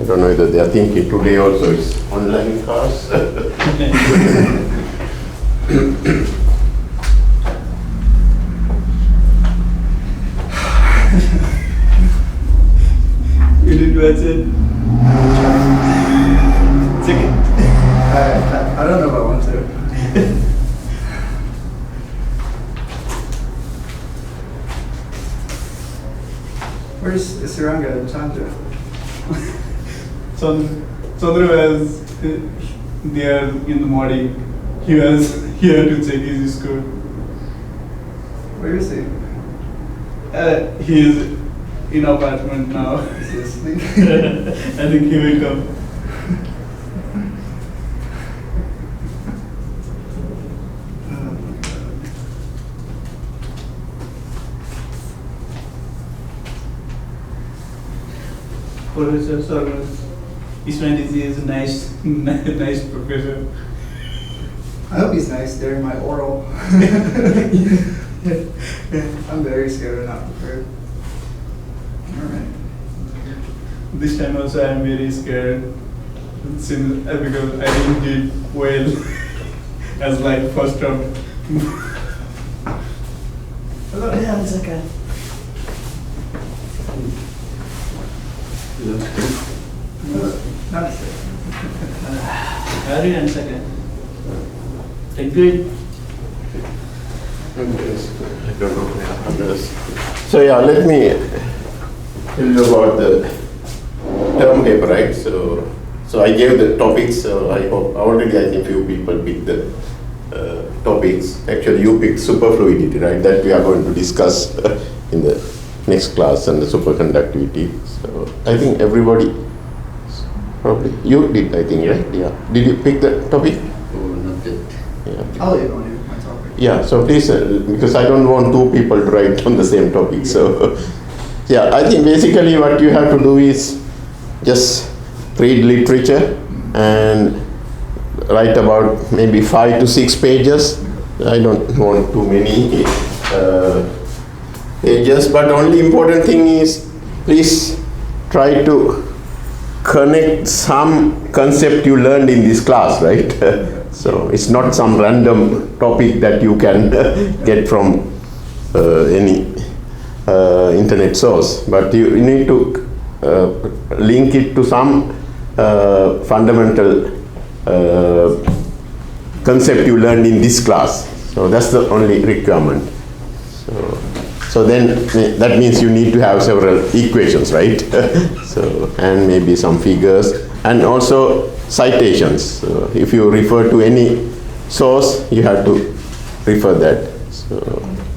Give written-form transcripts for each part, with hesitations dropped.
I don't know whether they are thinking today also it's online class. You did watch it? Check it. I don't know if I want to. Where's Suranga and Chandra? Chandra was there in the morning. He was here to check his score. Where is he? He is in apartment now. Is he asleep? I think he will come. Professor Sarmas, Ismail is a nice professor. I hope he's nice during my oral. I'm very scared of not prepared. Alright. This time also I am very scared since because I didn't do well as like first round. Hello. Yeah, 1 second. Not Hurry 1 second. Good. I don't know. So yeah, let me tell you about the term paper, right? So I gave the topics. So I hope already I think few people picked the topics. Actually, you picked superfluidity, right? That we are going to discuss in the next class, and the superconductivity. So I think everybody probably you did. I think, right? Yeah. Did you pick the topic? Oh, not yet. Yeah. I'll leave on you, my topic. Yeah, so please, because I don't want two people to write on the same topic. So, yeah, I think basically what you have to do is just read literature and write about maybe 5 to 6 pages. I don't want too many pages, but only important thing is please try to connect some concept you learned in this class, right? So it's not some random topic that you can get from any internet source, but you need to link it to some fundamental concept you learned in this class. So that's the only requirement. So then that means you need to have several equations, right? So, and maybe some figures and also citations. So if you refer to any source, you have to refer that.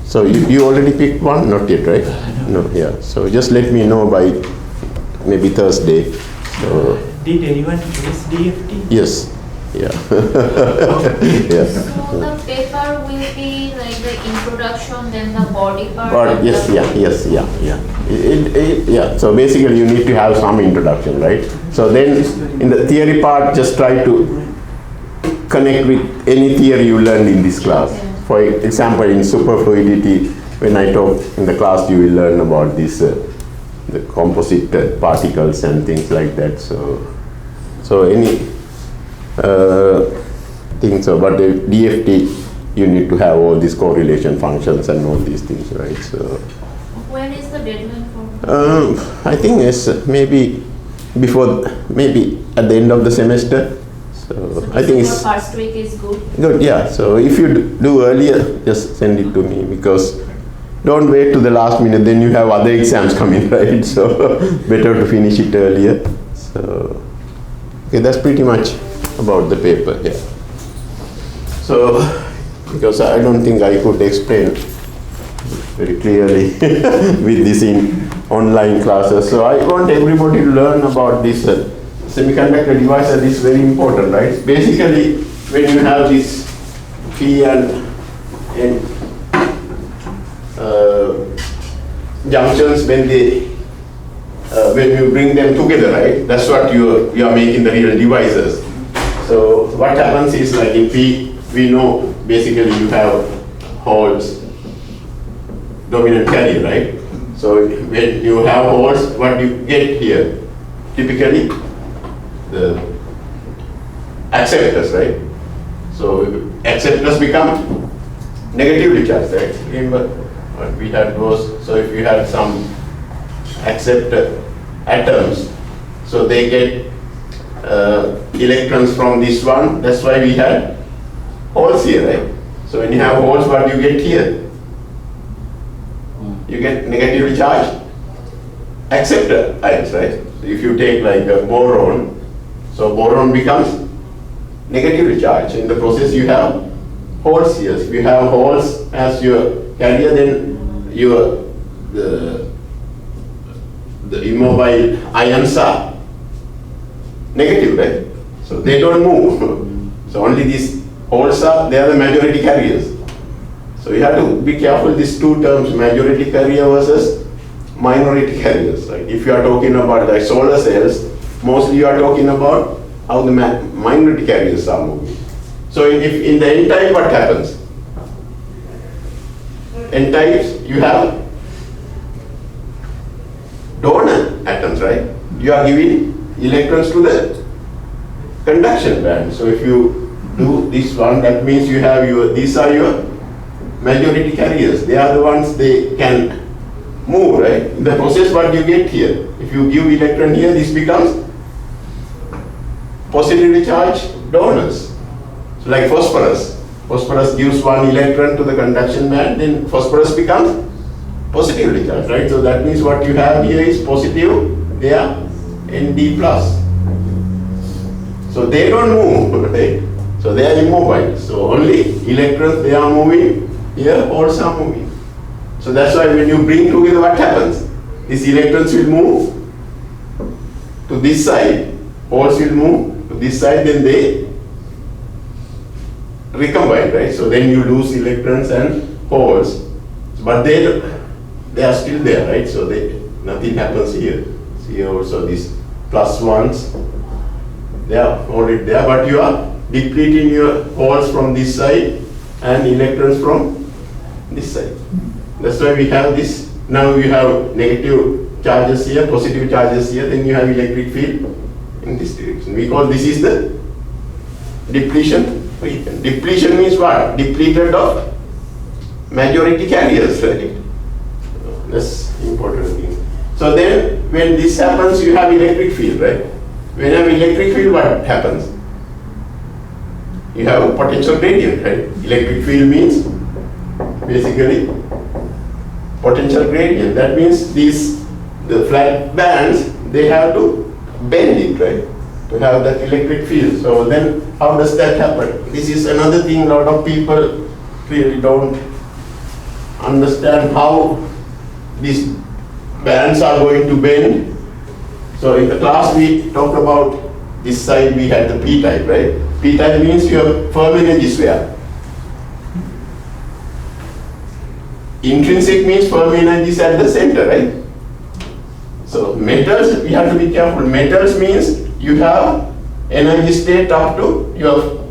So you already picked one? Not yet, right? No, yeah. So just let me know by maybe Thursday. So, Did anyone choose DFT? yes. Yeah. Yeah. So the paper will be like the introduction, then the body part. But yes, yeah. So basically, you need to have some introduction, right? So then, in the theory part, just try to connect with any theory you learned in this class. For example, in superfluidity, when I talk in the class, you will learn about this, the composite particles and things like that. So any things about the DFT, you need to have all these correlation functions and all these things, right? So When is the deadline for? I think it's maybe maybe at the end of the semester. So I think it's first week is good. good, yeah. So if you do earlier, just send it to me, because don't wait to the last minute, then you have other exams coming, right? So better to finish it earlier. So okay, that's pretty much about the paper, yeah. So because I don't think I could explain very clearly with this in online classes. So I want everybody to learn about this semiconductor device, and it's very important, right? Basically, when you have this P and N junctions, when you bring them together, right? That's what you are making the real devices. So what happens is, like in P, we know basically you have holes, dominant carrier, right? So when you have holes, what you get here? Typically the acceptors, right? So acceptors become negatively charged, right? Remember what we had was, so if you had some acceptor atoms, so they get electrons from this one, that's why we had holes here, right? So when you have holes, what do you get here? You get negatively charged acceptor ions, right? So if you take like a boron, so boron becomes negatively charged. In the process you have holes here. If you have holes as your carrier, then your the immobile ions are negative, right? So they don't move. So only these holes are, they are the majority carriers. So you have to be careful these two terms, majority carrier versus minority carriers. Right? If you are talking about like solar cells, mostly you are talking about how the minority carriers are moving. So if in the n-type, what happens? N-types, you have donor atoms, right? You are giving electrons to the conduction band. So if you do this one, that means you have these are your majority carriers. They are the ones they can move, right? In the process, what you get here? If you give electron here, this becomes positively charged donors. So like phosphorus. Phosphorus gives one electron to the conduction band, then phosphorus becomes positively charged, right? So that means what you have here is positive, they are Nd plus. So they don't move, right? So they are immobile. So only electrons, they are moving, here holes are moving. So that's why when you bring together, what happens? These electrons will move to this side, holes will move to this side, then they recombine, right? So then you lose electrons and holes, but they are still there, right? So nothing happens here. See also these plus ones, they are already there, but you are depleting your holes from this side and electrons from this side. That's why we have this. Now you have negative charges here, positive charges here, then you have electric field in this direction. We call this is the depletion region. Depletion means what? Depleted of majority carriers, right? That's important thing. So then when this happens, you have electric field, right? When you have electric field, what happens? You have a potential gradient, right? Electric field means basically potential gradient. That means the flat bands, they have to bend it, right? To have that electric field. So then how does that happen? This is another thing a lot of people really don't understand how these bands are going to bend. So in the class we talked about this side, we had the p-type, right? P-type means your Fermi energy sphere. Intrinsic means Fermi energy is at the center, right? So metals, we have to be careful. Metals means you have energy state up to your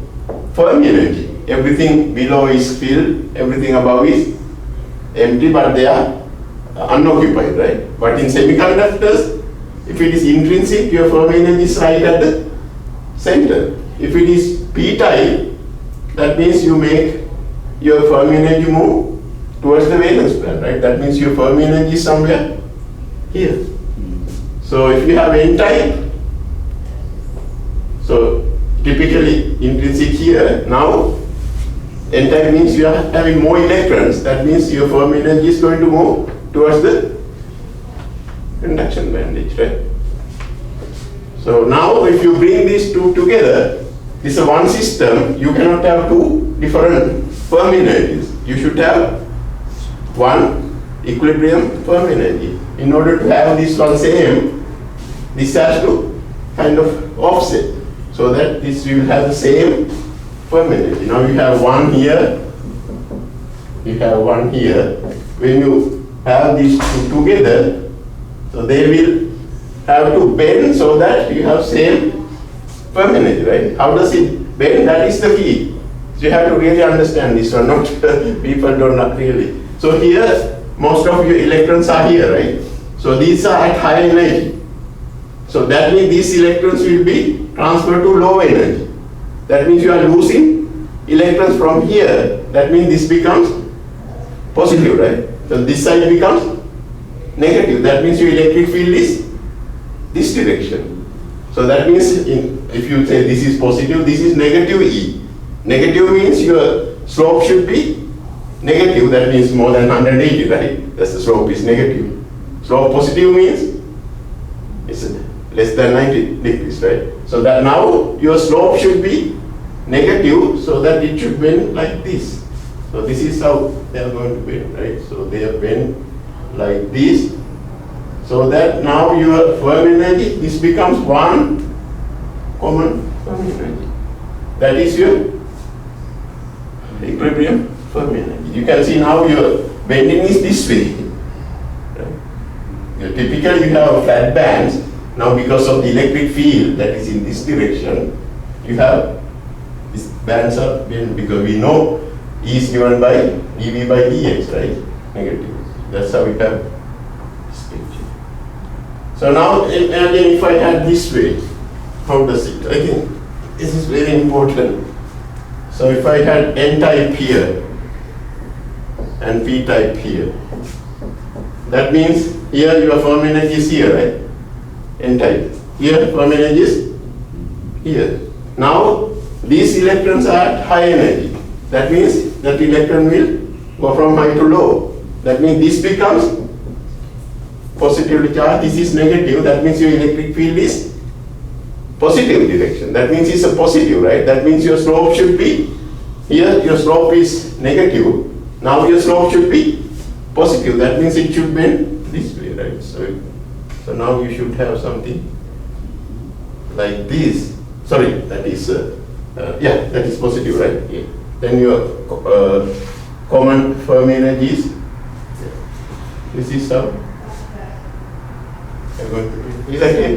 Fermi energy. Everything below is filled, everything above is empty, but they are unoccupied, right? But in semiconductors, if it is intrinsic, your Fermi energy is right at the center. If it is p-type, that means you make your Fermi energy move towards the valence band, right? That means your Fermi energy is somewhere here. So if you have n-type, so typically intrinsic here, now n-type means you are having more electrons, that means your Fermi energy is going to move towards the conduction bandage, right? So now if you bring these two together, this is one system, you cannot have two different Fermi energies. You should have one equilibrium Fermi energy. In order to have this one same, this has to kind of offset, so that this will have the same Fermi energy. Now you have one here, you have one here. When you have these two together, so they will have to bend so that you have same Fermi energy, right? How does it bend? That is the key. So you have to really understand this one, not people don't not really. So here, most of your electrons are here, right? So these are at high energy. So that means these electrons will be transferred to low energy. That means you are losing electrons from here. That means this becomes positive, right? So this side becomes negative. That means your electric field is this direction. So that means if you say this is positive, this is negative E. Negative means your slope should be negative. That means more than 180, right? That's the slope is negative. Slope positive means it's less than 90 degrees, right? So that now your slope should be negative, so that it should bend like this. So this is how they are going to bend, right? So they are bent like this. So that now your Fermi energy, this becomes one common Fermi energy. That is your equilibrium Fermi energy. You can see now your bending is this way. Right? Typically you have flat bands. Now because of the electric field that is in this direction, you have these bands are bent because we know E is given by dV by dx, right? Negative. That's how we have this picture. So now again, if I had this way, how does it? Again, this is very important. So if I had N-type here and P-type here, that means here your Fermi energy is here, right? N-type. Here Fermi energy is here. Now these electrons are at high energy. That means that electron will go from high to low. That means this becomes positively charged, this is negative. That means your electric field is positive direction. That means it's a positive, right? That means your slope should be, here your slope is negative. Now your slope should be positive. That means it should bend this way, right? So now you should have something like this. Sorry, that is, yeah, that is positive, right? Yeah. Then your common Fermi energies. This is how you're going to bend. Exactly.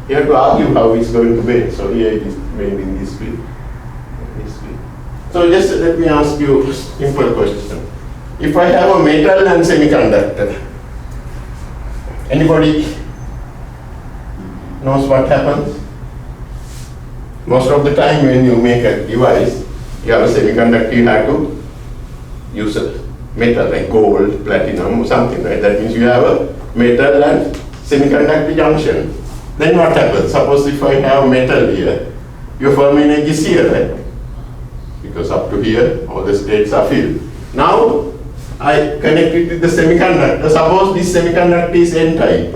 You have to argue how it's going to bend. So here it is bending this way. This way. So just let me ask you a simple question. If I have a metal and semiconductor, anybody knows what happens? Most of the time when you make a device, you have a semiconductor, you have to use a metal like gold, platinum or something, right? That means you have a metal and semiconductor junction. Then what happens? Suppose if I have metal here, your Fermi energy is here, right? Because up to here, all the states are filled. Now, I connect it with the semiconductor. Suppose this semiconductor is N-type.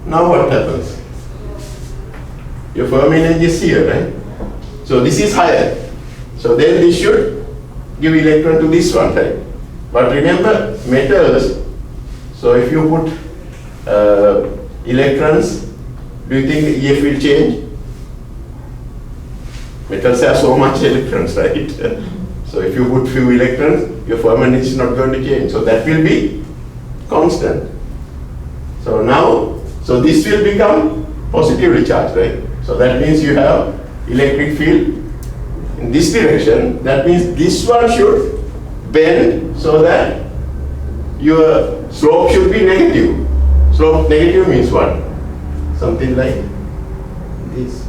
Now what happens? Your Fermi energy is here, right? So this is higher. So then this should give electron to this one, right? But remember, metals, so if you put electrons, do you think EF will change? Metals have so much electrons, right? So if you put few electrons, your Fermi energy is not going to change. So that will be constant. So now, so this will become positively charged, right? So that means you have electric field in this direction. That means this one should bend so that your slope should be negative. Slope negative means what? Something like this.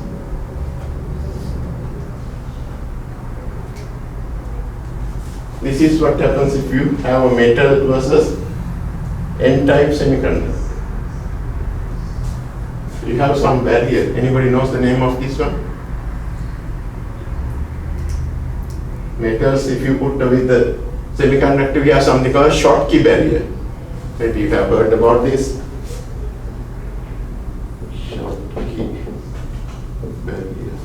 This is what happens if you have a metal versus N-type semiconductor. You have some barrier. Anybody knows the name of this one? Metals, if you put with the semiconductor, we have something called Schottky barrier. Maybe you have heard about this. Schottky barrier.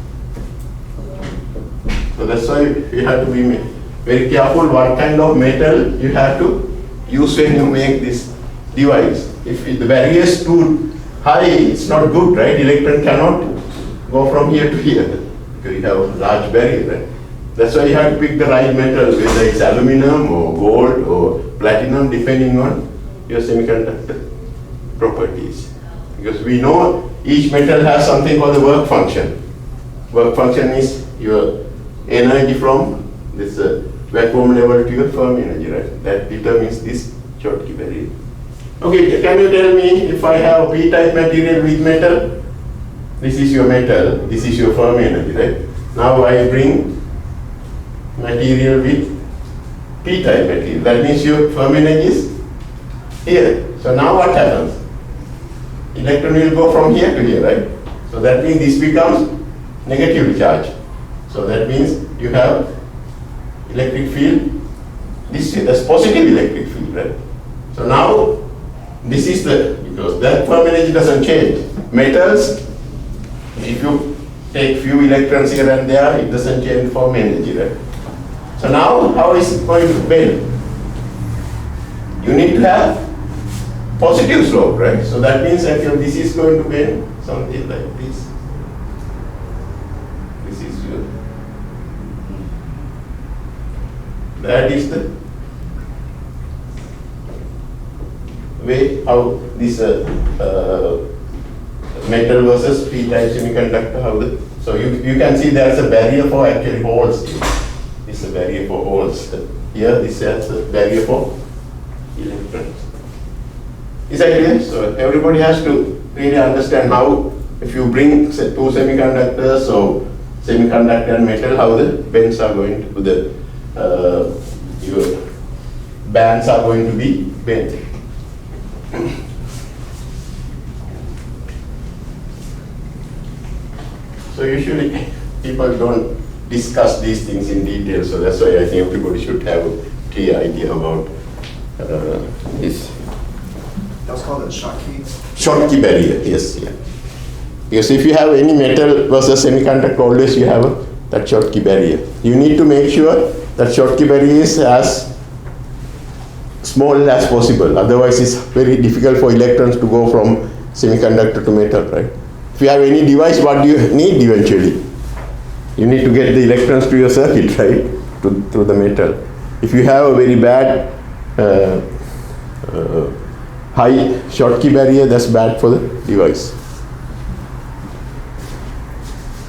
So that's why you have to be very careful what kind of metal you have to use when you make this device. If the barrier is too high, it's not good, right? Electron cannot go from here to here because you have a large barrier, right? That's why you have to pick the right metal, whether it's aluminum or gold or platinum, depending on your semiconductor properties. Because we know each metal has something called the work function. Work function is your energy from this vacuum level to your Fermi energy, right? That determines this Schottky barrier. Okay, can you tell me if I have p-type material with metal? This is your metal, this is your Fermi energy, right? Now I bring material with p-type material. That means your Fermi energy is here. So now what happens? Electron will go from here to here, right? So that means this becomes negative charge. So that means you have electric field. This is positive electric field, right? So now this is because that Fermi energy doesn't change. Metals, if you take few electrons here and there, it doesn't change Fermi energy, right? So now how is it going to bend? You need to have positive slope, right? So that means that this is going to bend something like this. This is your, that is the way how this metal versus p-type semiconductor, how the, so you can see there's a barrier for actually holes here. This is a barrier for holes. Here this is a barrier for electrons. Is that clear? So everybody has to really understand how, if you bring say, two semiconductors or semiconductor and metal, how the bends are going to your bands are going to be bent. So usually people don't discuss these things in detail, so that's why I think everybody should have a clear idea about this. That's called a Schottky. Schottky barrier, yes, yeah. Because if you have any metal versus semiconductor, always you have that Schottky barrier. You need to make sure that Schottky barrier is as small as possible. Otherwise, it's very difficult for electrons to go from semiconductor to metal, right? If you have any device, what do you need eventually? You need to get the electrons to your circuit, right? To the metal. If you have a very bad high Schottky barrier, that's bad for the device.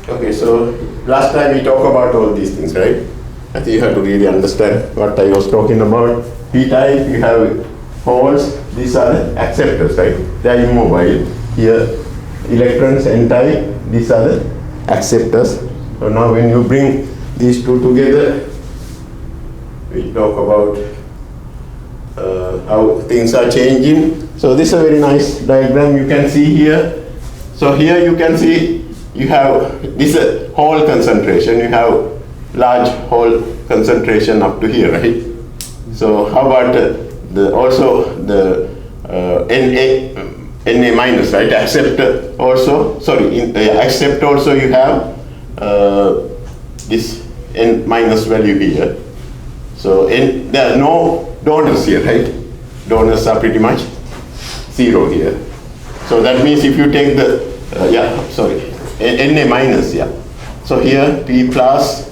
Okay, so last time we talked about all these things, right? I think you have to really understand what I was talking about. P-type, you have holes, these are the acceptors, right? They are immobile. Here, electrons, N-type, these are the acceptors. So now when you bring these two together, we talk about how things are changing. So this is a very nice diagram you can see here. So here you can see you have this hole concentration. You have large hole concentration up to here, right? So how about also the Na minus, right? Accept also. Sorry, accept also you have this N minus value here. So there are no donors here, right? Donors are pretty much zero here. So that means if you take the, Na minus, yeah. So here P plus,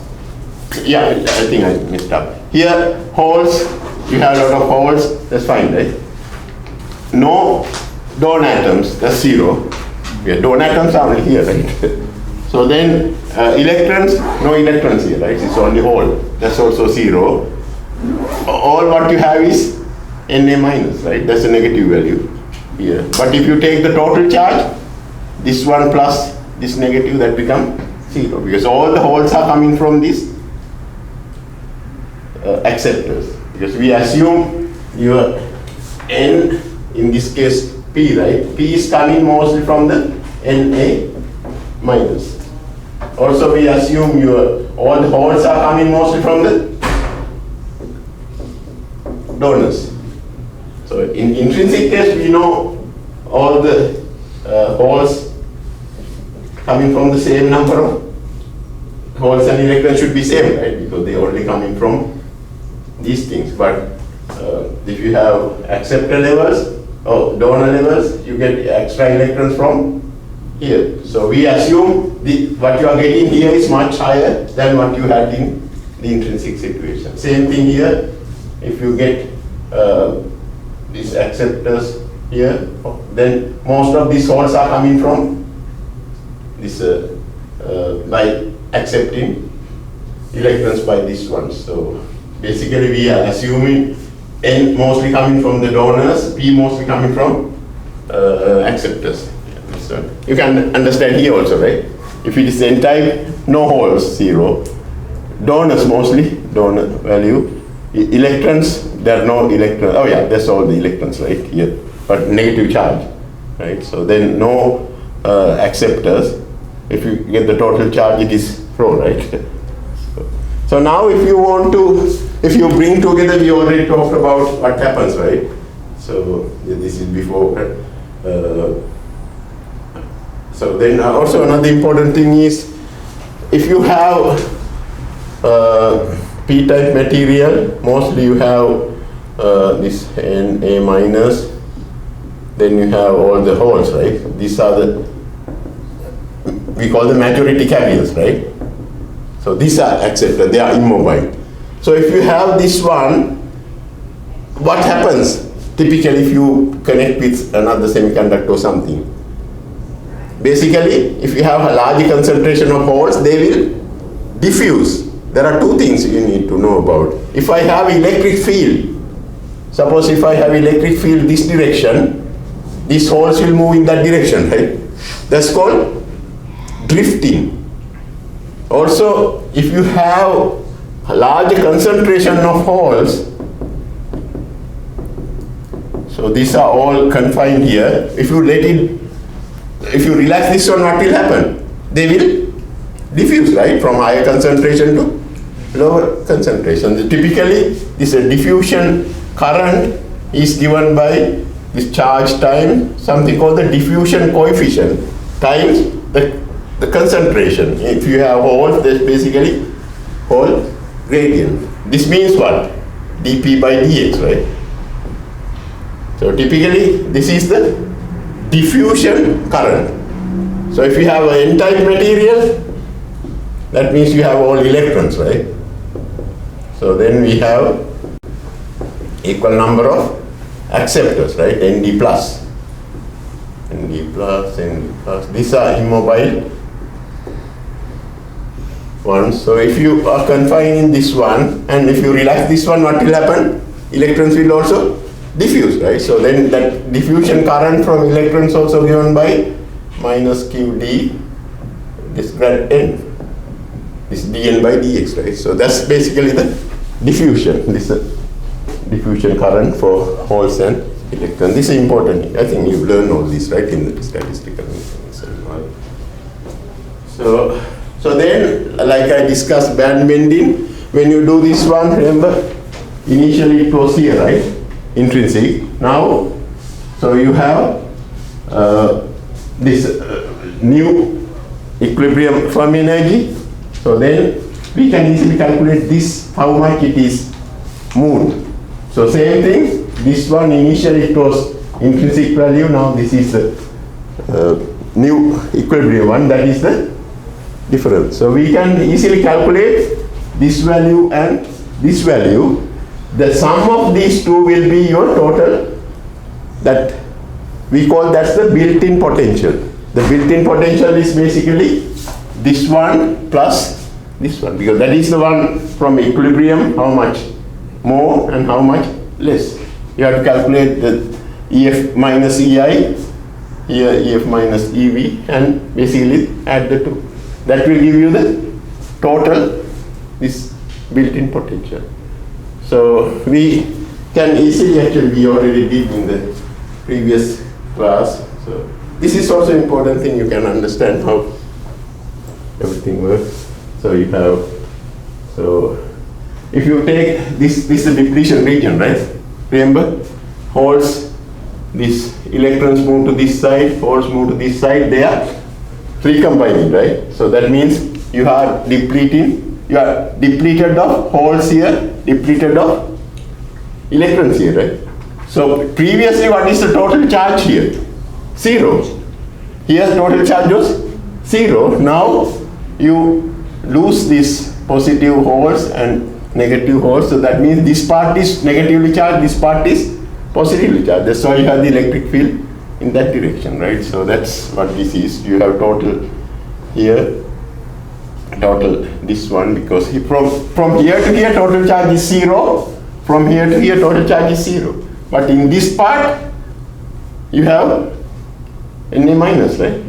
yeah, I think I messed up. Here holes, you have a lot of holes, that's fine, right? No donor atoms, that's zero. Yeah, donor atoms are only here, right? So then electrons, no electrons here, right? It's only hole, that's also zero. All what you have is Na minus, right? That's a negative value here. But if you take the total charge, this one plus this negative, that become zero, because all the holes are coming from these acceptors. Because we assume your N, in this case P, right? P is coming mostly from the Na minus. Also we assume all the holes are coming mostly from the donors. So in intrinsic case, we know all the holes coming from the same number of holes and electrons should be same, right? Because they only coming from these things. But if you have acceptor levels or donor levels, you get extra electrons from here. So we assume what you are getting here is much higher than what you had in the intrinsic situation. Same thing here. If you get these acceptors here, then most of these holes are coming from this by accepting electrons by this one. So basically we are assuming N mostly coming from the donors, P mostly coming from acceptors. So you can understand here also, right? If it is N-type, no holes, 0. Donors mostly, donor value. Electrons, there are no electrons. Oh yeah, that's all the electrons right here. But negative charge, right? So then no acceptors. If you get the total charge, it is rho, right? So now if you want to, if you bring together, we already talked about what happens, right? So this is before. So then also another important thing is, if you have P-type material, mostly you have this Na minus, then you have all the holes, right? These are the, we call the majority carriers, right? So these are accepted, they are immobile. So if you have this one, what happens typically if you connect with another semiconductor or something? Basically, if you have a large concentration of holes, they will diffuse. There are two things you need to know about. If I have electric field, suppose if I have electric field this direction, these holes will move in that direction, right? That's called drifting. Also, if you have a large concentration of holes, so these are all confined here. If you let it, if you relax this one, what will happen? They will diffuse, right? From higher concentration to lower concentration. Typically, this diffusion current is given by this charge time, something called the diffusion coefficient, times the concentration. If you have holes, that's basically hole gradient. This means what? dP by dx, right? So typically, this is the diffusion current. So if you have an N-type material, that means you have all electrons, right? So then we have equal number of acceptors, right? Nd plus, Nd plus, Nd plus. These are immobile ones. So if you are confined in this one, and if you relax this one, what will happen? Electrons will also diffuse, right? So then that diffusion current from electrons also given by minus qd, this grad n, this dn by dx, right? So that's basically the diffusion, this diffusion current for holes and electrons. This is important. I think you've learned all this, right, in the statistical mechanics. So then, like I discussed band bending, when you do this one, remember, initially it was here, right? Intrinsic. Now, so you have this new equilibrium Fermi energy. So then we can easily calculate this, how much it is moved. So same thing, this one initially it was intrinsic value, now this is the new equilibrium one, that is the difference. So we can easily calculate this value and this value. The sum of these two will be your total, that we call that's the built-in potential. The built-in potential is basically this one plus this one, because that is the one from equilibrium, how much more and how much less. You have to calculate the EF minus EI, here EF minus EV, and basically add the two. That will give you the total, this built-in potential. So we can easily, actually we already did in the previous class. So this is also important thing, you can understand how everything works. So you have, so if you take this is the depletion region, right? Remember, holes, these electrons move to this side, holes move to this side, they are recombining, right? So that means you are depleting, you are depleted of holes here, depleted of electrons here, right? So previously, what is the total charge here? 0. Here total charge was 0. Now you lose these positive holes and negative holes. So that means this part is negatively charged, this part is positively charged. That's why you have the electric field in that direction, right? So that's what this is. You have total here, total this one, because from here to here total charge is 0. from here to here total charge is 0. But in this part, you have Na minus, right?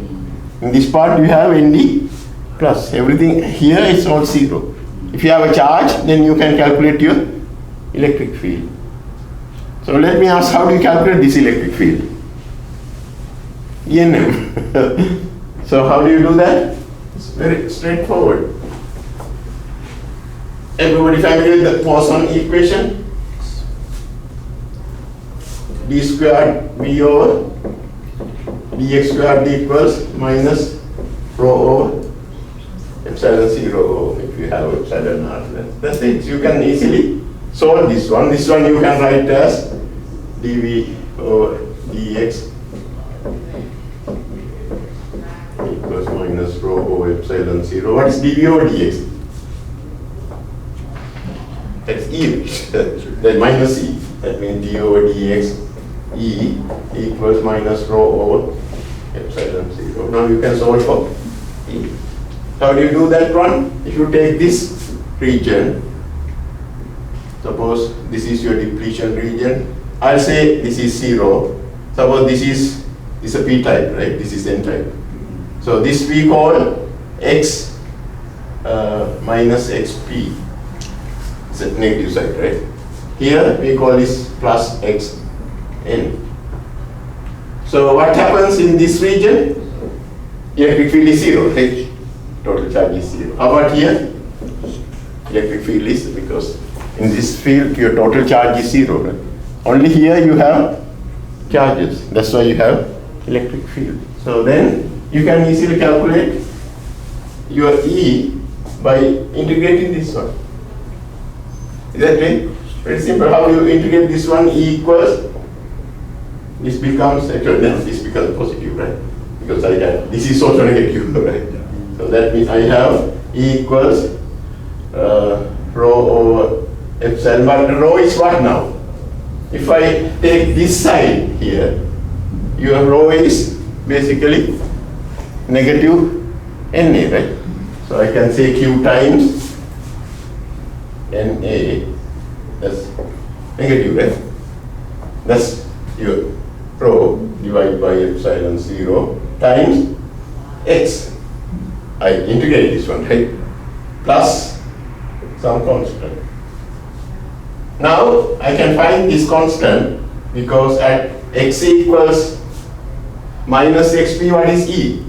In this part, you have Nd plus. Everything here is all 0. If you have a charge, then you can calculate your electric field. So let me ask, how do you calculate this electric field? ENM. So how do you do that? It's very straightforward. Everybody familiar with the Poisson equation? D squared V over dx squared d equals minus rho over epsilon 0 if you have epsilon r. That's it. You can easily solve this one. This one you can write as dv over dx equals minus rho over epsilon 0. What is dv over dx? That's e, that minus e. That means d over dx e equals minus rho over epsilon 0. Now you can solve for e. How do you do that one? If you take this region, suppose this is your depletion region, I'll say this is 0. Suppose this is a p-type, right? This is n-type. So this we call x minus xp. It's a negative side, right? Here we call this plus xn. So what happens in this region? Electric field is 0, right? Total charge is 0. How about here? Electric field is, because in this field your total charge is 0, right? Only here you have charges. That's why you have electric field. So then you can easily calculate your E by integrating this one. Is that right? Very simple. How do you integrate this one? E equals, this becomes, actually no, this becomes positive, right? Because I have, this is also negative, right? So that means I have E equals rho over epsilon. But rho is what now? If I take this side here, your rho is basically negative Na, right? So I can say Q times Na, that's negative, right? That's your rho divided by epsilon 0 times x. I integrate this one, right? Plus some constant. Now I can find this constant because at x equals minus xp, what is E?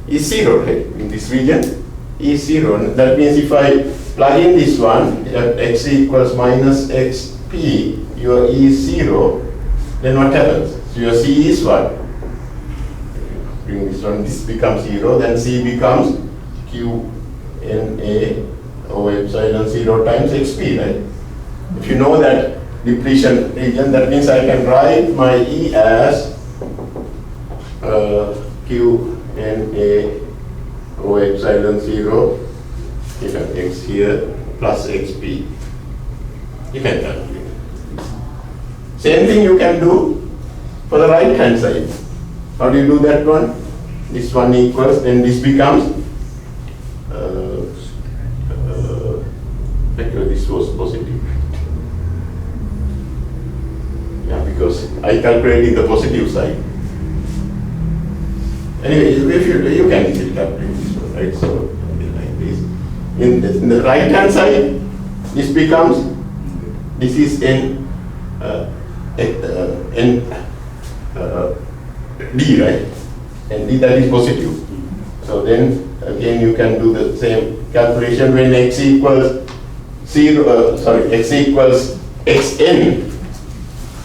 Is 0, right? In this region, E is 0. That means if I plug in this one at x equals minus xp, your E is 0, then what happens? So your C is what? Bring this one, this becomes 0, then C becomes Q Na over epsilon 0 times xp, right? If you know that depletion region, that means I can write my E as Q Na over epsilon 0, you have x here plus xp. You can calculate. Same thing you can do for the right hand side. How do you do that one? This one equals, then this becomes, actually this was positive. Yeah, because I calculated the positive side. Anyway, if you can easily calculate this one, right? So like this. In the right hand side, this becomes, this is n d, right? And d, that is positive. So then again you can do the same calculation when x equals 0. X equals xn.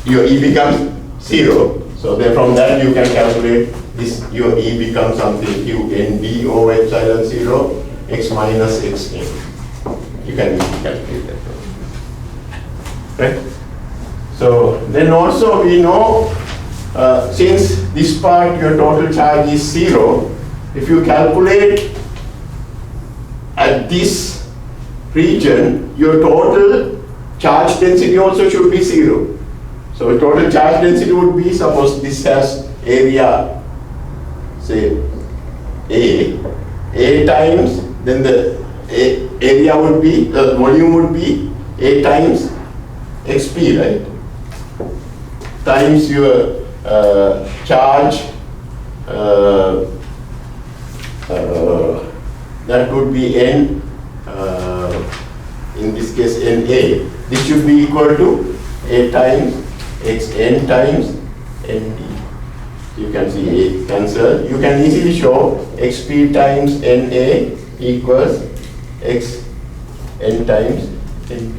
Your E becomes 0. So then from that you can calculate this. Your E becomes something Q n d over epsilon 0 x minus xn. You can calculate that, right? So then also we know, since this part your total charge is 0, if you calculate at this region, your total charge density also should be 0. So total charge density would be, suppose this has area, say A times, then the area would be, the volume would be A times xp, right? Times your charge, that would be n, in this case Na. This should be equal to A times xn times nd. You can see A cancel. You can easily show xp times Na equals xn times np.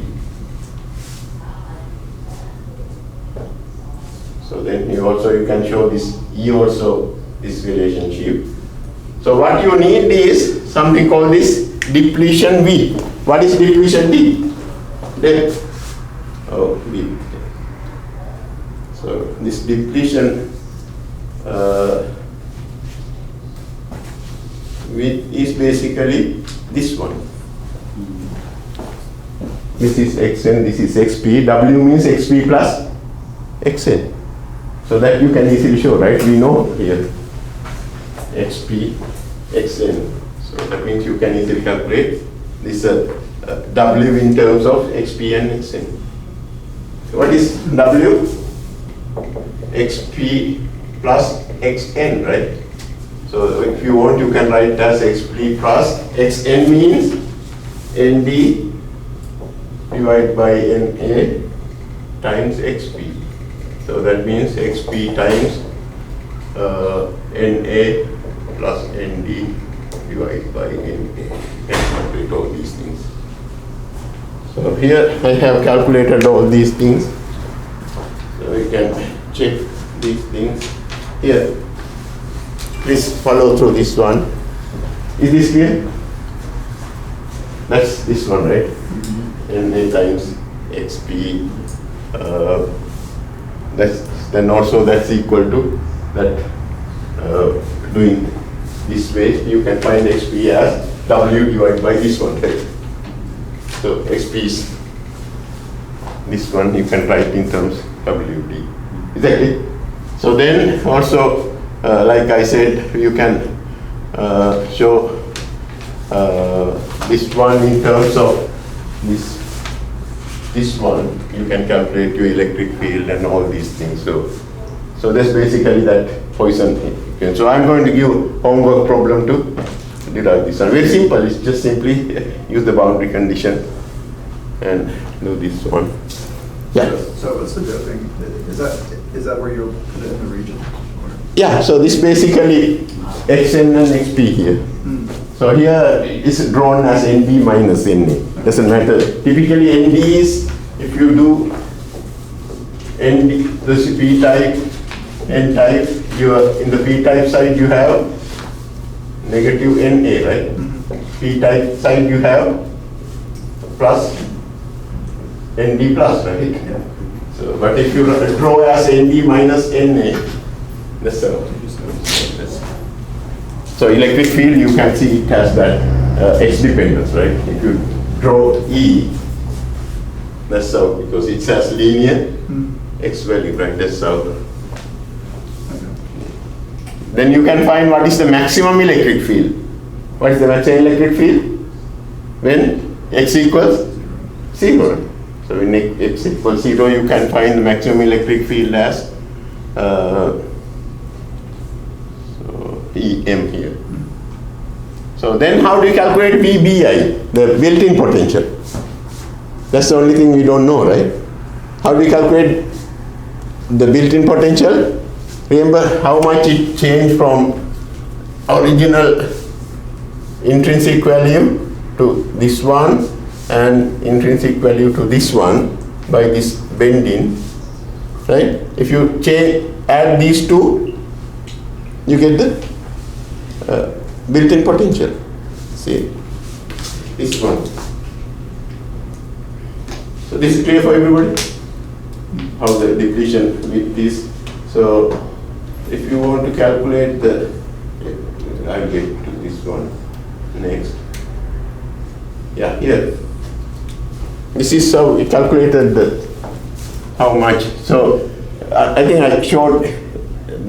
So then you can show this E also, this relationship. So what you need is something called this depletion V. What is depletion D? Depth. Oh, V. So this depletion width is basically this one. This is xn, this is xp. W means xp plus xn. So that you can easily show, right? We know here xp, xn. So that means you can easily calculate this w in terms of xp and xn. What is w? xp plus xn, right? So if you want, you can write as xp plus xn means nd divided by na times xp. So that means xp times na plus nd divided by na. And calculate all these things. So here I have calculated all these things. So you can check these things here. Please follow through this one. Is this clear? That's this one, right? Na times xp. Then also that's equal to that. Doing this way, you can find xp as w divided by this one, right? So xp is this one. You can write in terms wd. Exactly. So then also, like I said, you can show this one in terms of this one. You can calculate your electric field and all these things. So that's basically that Poisson equation. So I'm going to give homework problem to derive this one. Very simple. It's just simply use the boundary condition and do this one. Yeah. So what's the doping? Is that where you'll put it in the region? Or? Yeah. So this basically xn and xp here. So here is drawn as ND minus NA. Doesn't matter. Typically ND is, if you do ND, this is P type, N type, in the P type side you have negative NA, right? P type side you have plus ND plus, right? Yeah. So, but if you draw as ND minus NA, that's so electric field, you can see it has that X dependence, right? If you draw E, that's how, because it has linear X value, right? That's how. Then you can find what is the maximum electric field. What is the maximum electric field? When X equals 0. So when X equals 0, you can find the maximum electric field as EM here. So then how do you calculate VBI, the built-in potential? That's the only thing we don't know, right? How do you calculate the built-in potential? Remember how much it changed from original intrinsic value to this one and intrinsic value to this one by this bending, right? If you add these two, you get the built-in potential. See, this one. So this is clear for everybody? How the depletion with this. So if you want to calculate the, I'll get to this one next. Yeah, here. This is how we calculated how much. So I think I showed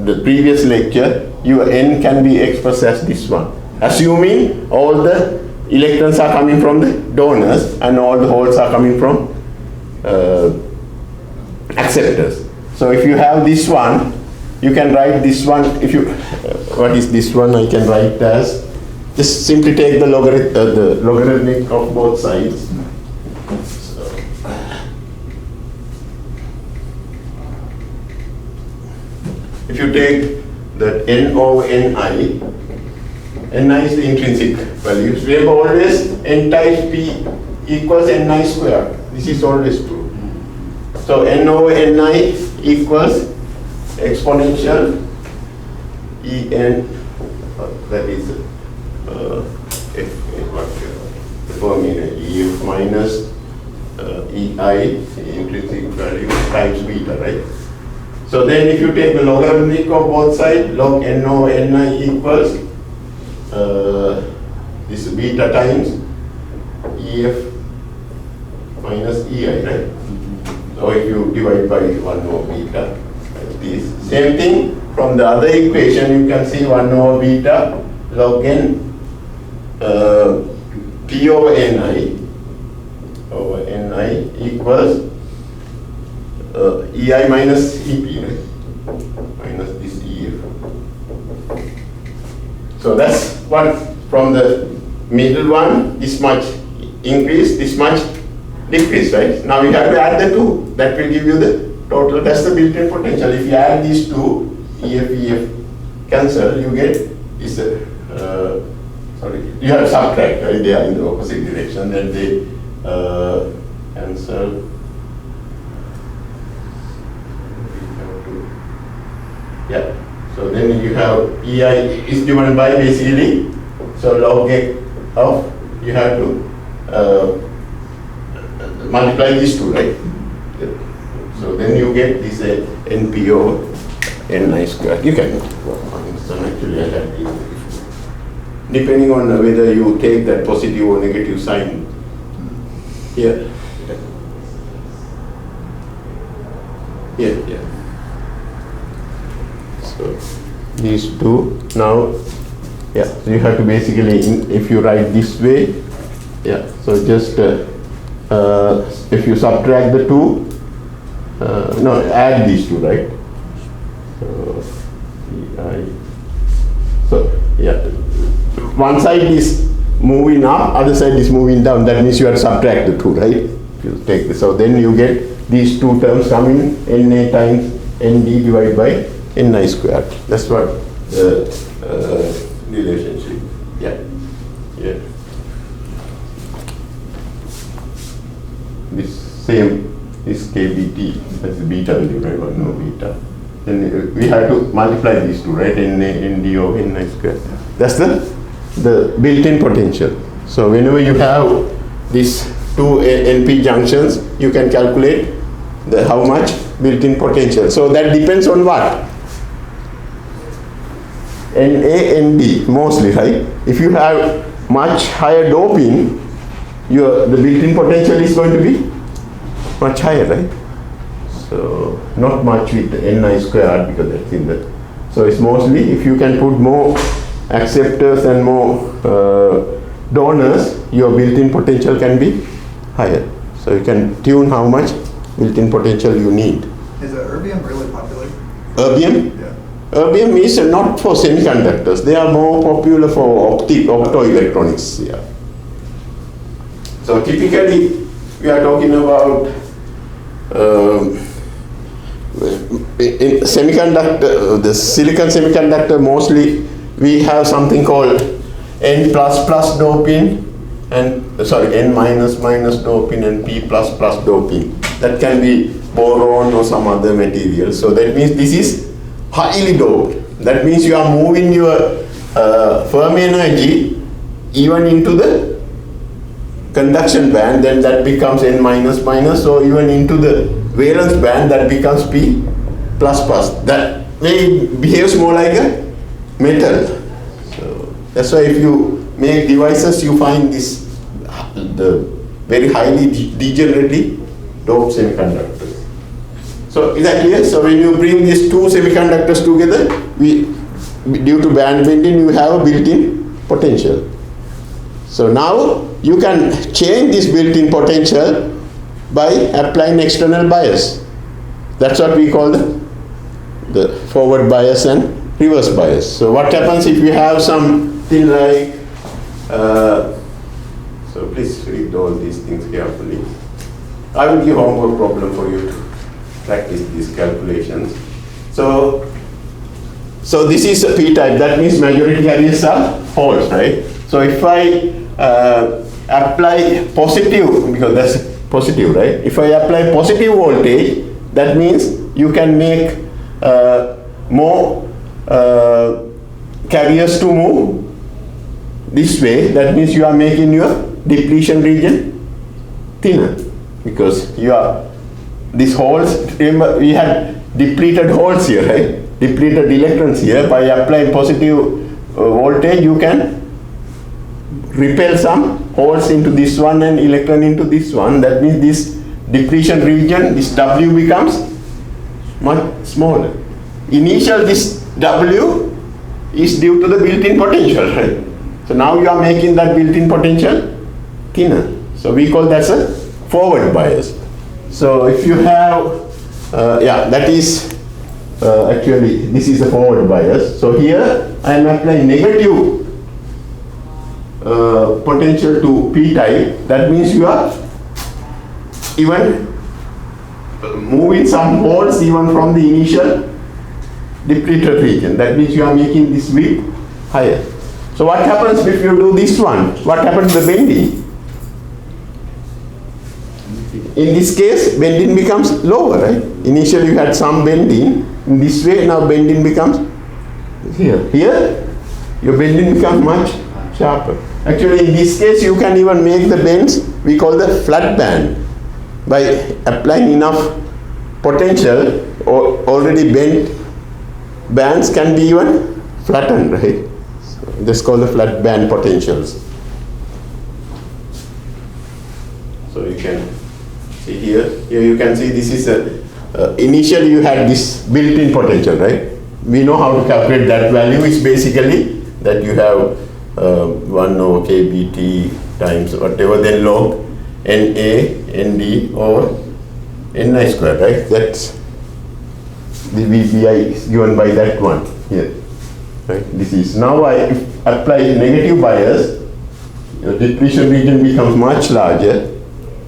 the previous lecture, your N can be expressed as this one, assuming all the electrons are coming from the donors and all the holes are coming from acceptors. So if you have this one, you can write this one. If you, what is this one? I can write as, just simply take the logarithmic of both sides. So, if you take that n over ni, ni is the intrinsic value. Remember always n times p equals ni square. This is always true. So n over ni equals exponential en, that is ef minus ei, intrinsic value, times beta, right? So then if you take the logarithmic of both sides, log n over ni equals this beta times ef minus ei, right? So if you divide by 1 over beta, like this. Same thing from the other equation, you can see 1 over beta log n p over ni equals ei minus ep, right? Minus this ef. So that's what from the middle one, this much increase, this much decrease, right? Now you have to add the two. That will give you the total. That's the built-in potential. If you add these two, EF cancel, you get is sorry. You have to subtract, right? They are in the opposite direction. Then they cancel. Yeah. So then you have EI is given by basically, so log x of, you have to multiply these two, right? Yeah. So then you get this NP over ni square. You can work on this one. Actually, I had it before. Depending on whether you take that positive or negative sign here. Yeah. So these two now, yeah. So you have to basically, if you write this way, yeah. So just if you subtract the two, no, add these two, right? So yeah, one side is moving up, other side is moving down. That means you have to subtract the two, right? If you take this, so then you get these two terms coming, Na times Nd divided by ni squared. That's what the relationship. Yeah. This same is kBt, that's beta value, right? Or no beta. Then we have to multiply these two, right? Nd over ni squared. That's the built-in potential. So whenever you have these two NP junctions, you can calculate how much built-in potential. So that depends on what? Na, Nd mostly, right? If you have much higher doping, the built-in potential is going to be much higher, right? So not much with ni squared because that's in the. So it's mostly if you can put more acceptors and more donors, your built-in potential can be higher. So you can tune how much built-in potential you need. Is erbium really popular? Erbium? Yeah. Erbium is not for semiconductors. They are more popular for optoelectronics. Yeah. So typically, we are talking about in semiconductor, the silicon semiconductor. Mostly, we have something called N++ doping and N minus doping and P++ doping. That can be boron or some other material. So that means this is highly doped. That means you are moving your Fermi energy even into the conduction band, then that becomes N minus, or even into the valence band, that becomes P++. That way it behaves more like a metal. So that's why if you make devices, you find the very highly degenerately doped semiconductors. So is that clear? So when you bring these two semiconductors together, due to band bending, you have a built-in potential. So now you can change this built-in potential by applying external bias. That's what we call the forward bias and reverse bias. So what happens if you have something like, so please read all these things carefully. I will give homework problem for you to practice these calculations. So this is a p-type, that means majority carriers are holes, right? So if I apply positive, because that's positive, right? If I apply positive voltage, that means you can make more carriers to move this way. That means you are making your depletion region thinner, because you are these holes. Remember, we had depleted holes here, right? Depleted electrons here. By applying positive voltage, you can repel some holes into this one and electron into this one. That means this depletion region, this W becomes much smaller. Initial this W is due to the built-in potential, right? So now you are making that built-in potential thinner. So we call that a forward bias. So if you have, that is actually this is a forward bias. So here I am applying negative potential to p-type. That means you are even moving some holes even from the initial depleted region. That means you are making this width higher. So what happens if you do this one? What happens to the bending? In this case, bending becomes lower, right? Initially you had some bending. In this way, now bending becomes here. Here, your bending becomes much sharper. Actually, in this case, you can even make the bends, we call the flat band. By applying enough potential, or already bent bands can be even flattened, right? So this is called the flat band potentials. So you can see here you can see this is initially you had this built-in potential, right? We know how to calculate that value. It's basically that you have 1 over kBt times whatever, then log Na, Nd over Ni square, right? That's the VBI is given by that one here, right? This is now I apply negative bias, your depletion region becomes much larger,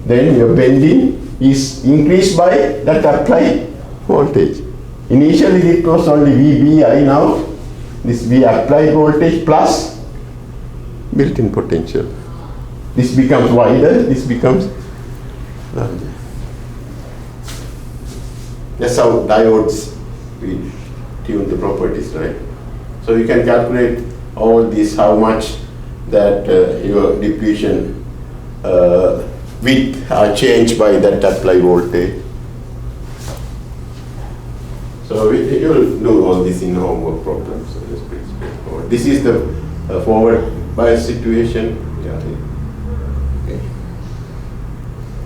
then your bending is increased by that applied voltage. Initially it was only VBI, now this V applied voltage plus built-in potential. This becomes wider, this becomes larger. That's how diodes, we tune the properties, right? So you can calculate all this, how much that your depletion width are changed by that applied voltage. So you will do all this in homework problems. So it's pretty straightforward. This is the forward bias situation.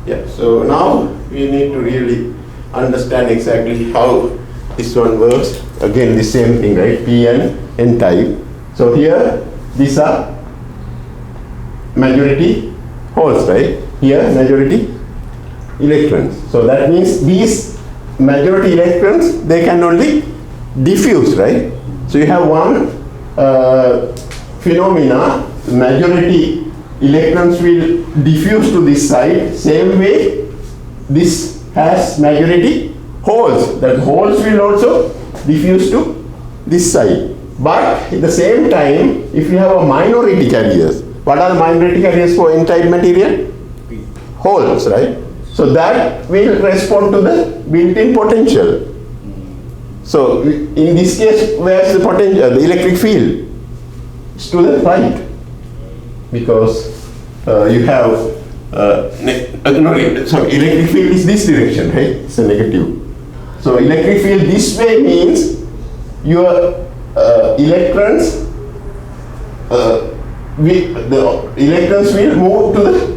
Yeah, so now we need to really understand exactly how this one works. Again, the same thing, right? P and N type. So here, these are majority holes, right? Here, majority electrons. So that means these majority electrons, they can only diffuse, right? So you have one phenomena, majority electrons will diffuse to this side. Same way, this has majority holes. That holes will also diffuse to this side. But at the same time, if you have a minority carriers, what are the minority carriers for N-type material? Holes, right? So that will respond to the built-in potential. So in this case, where's the potential? The electric field is to the right, because you have electric field is this direction, right? It's a negative. So electric field this way means your electrons, the electrons will move to the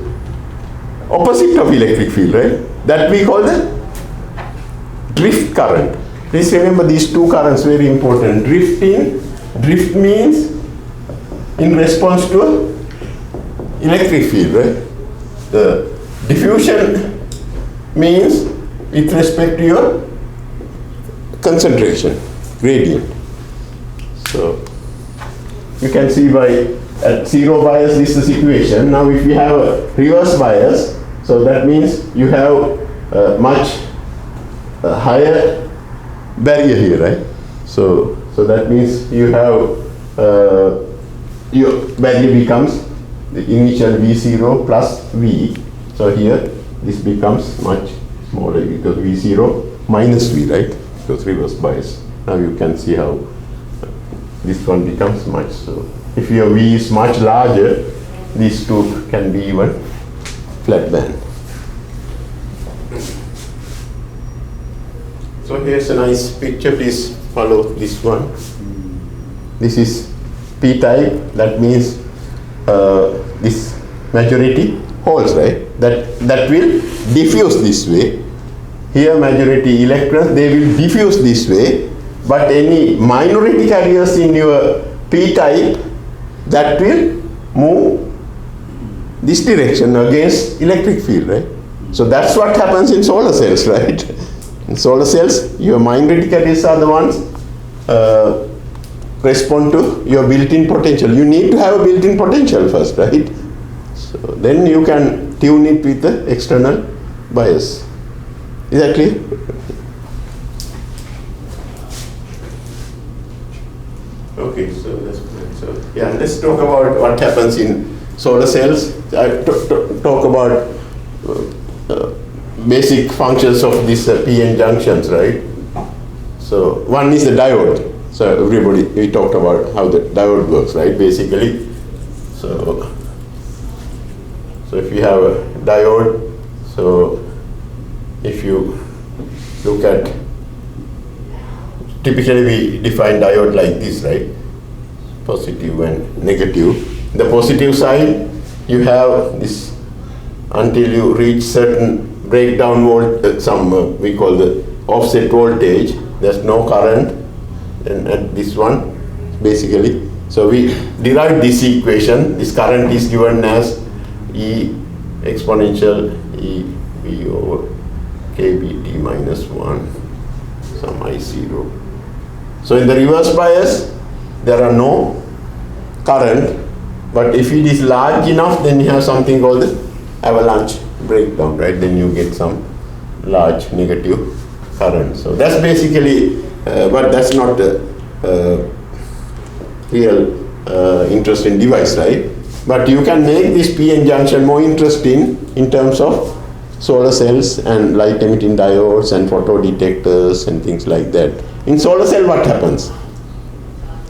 opposite of electric field, right? That we call the drift current. Please remember these two currents, very important. Drift means in response to electric field, right? The diffusion means with respect to your concentration gradient. So you can see by at zero bias this is the situation. Now if you have a reverse bias, so that means you have a much higher barrier here, right? So that means you have your barrier becomes the initial V0 plus V. So here this becomes much smaller because V0 minus V, right? Because reverse bias. Now you can see how this one becomes much. So if your V is much larger, these two can be even flat band. So here's a nice picture, please follow this one. This is P-type, that means this majority holds, right? That will diffuse this way. Here majority electrons, they will diffuse this way, but any minority carriers in your P-type, that will move this direction against electric field, right? So that's what happens in solar cells, right? In solar cells, your minority carriers are the ones respond to your built-in potential. You need to have a built-in potential first, right? So then you can tune it with the external bias. Is that clear? Okay, so that's good. So yeah, let's talk about what happens in solar cells. I talk about basic functions of these PN junctions, right? So one is the diode. So everybody, we talked about how the diode works, right? Basically, so if you have a diode, so if you look at, typically we define diode like this, right? Positive and negative. The positive side, you have this until you reach certain breakdown volt, we call the offset voltage. There's no current, and at this one, basically. So we derive this equation. This current is given as E exponential E V over kBt minus 1, some I0. So in the reverse bias, there are no current, but if it is large enough, then you have something called the avalanche breakdown, right? Then you get some large negative current. So that's basically, but that's not the real interesting device, right? But you can make this PN junction more interesting in terms of solar cells and light emitting diodes and photodetectors and things like that. In solar cell, what happens?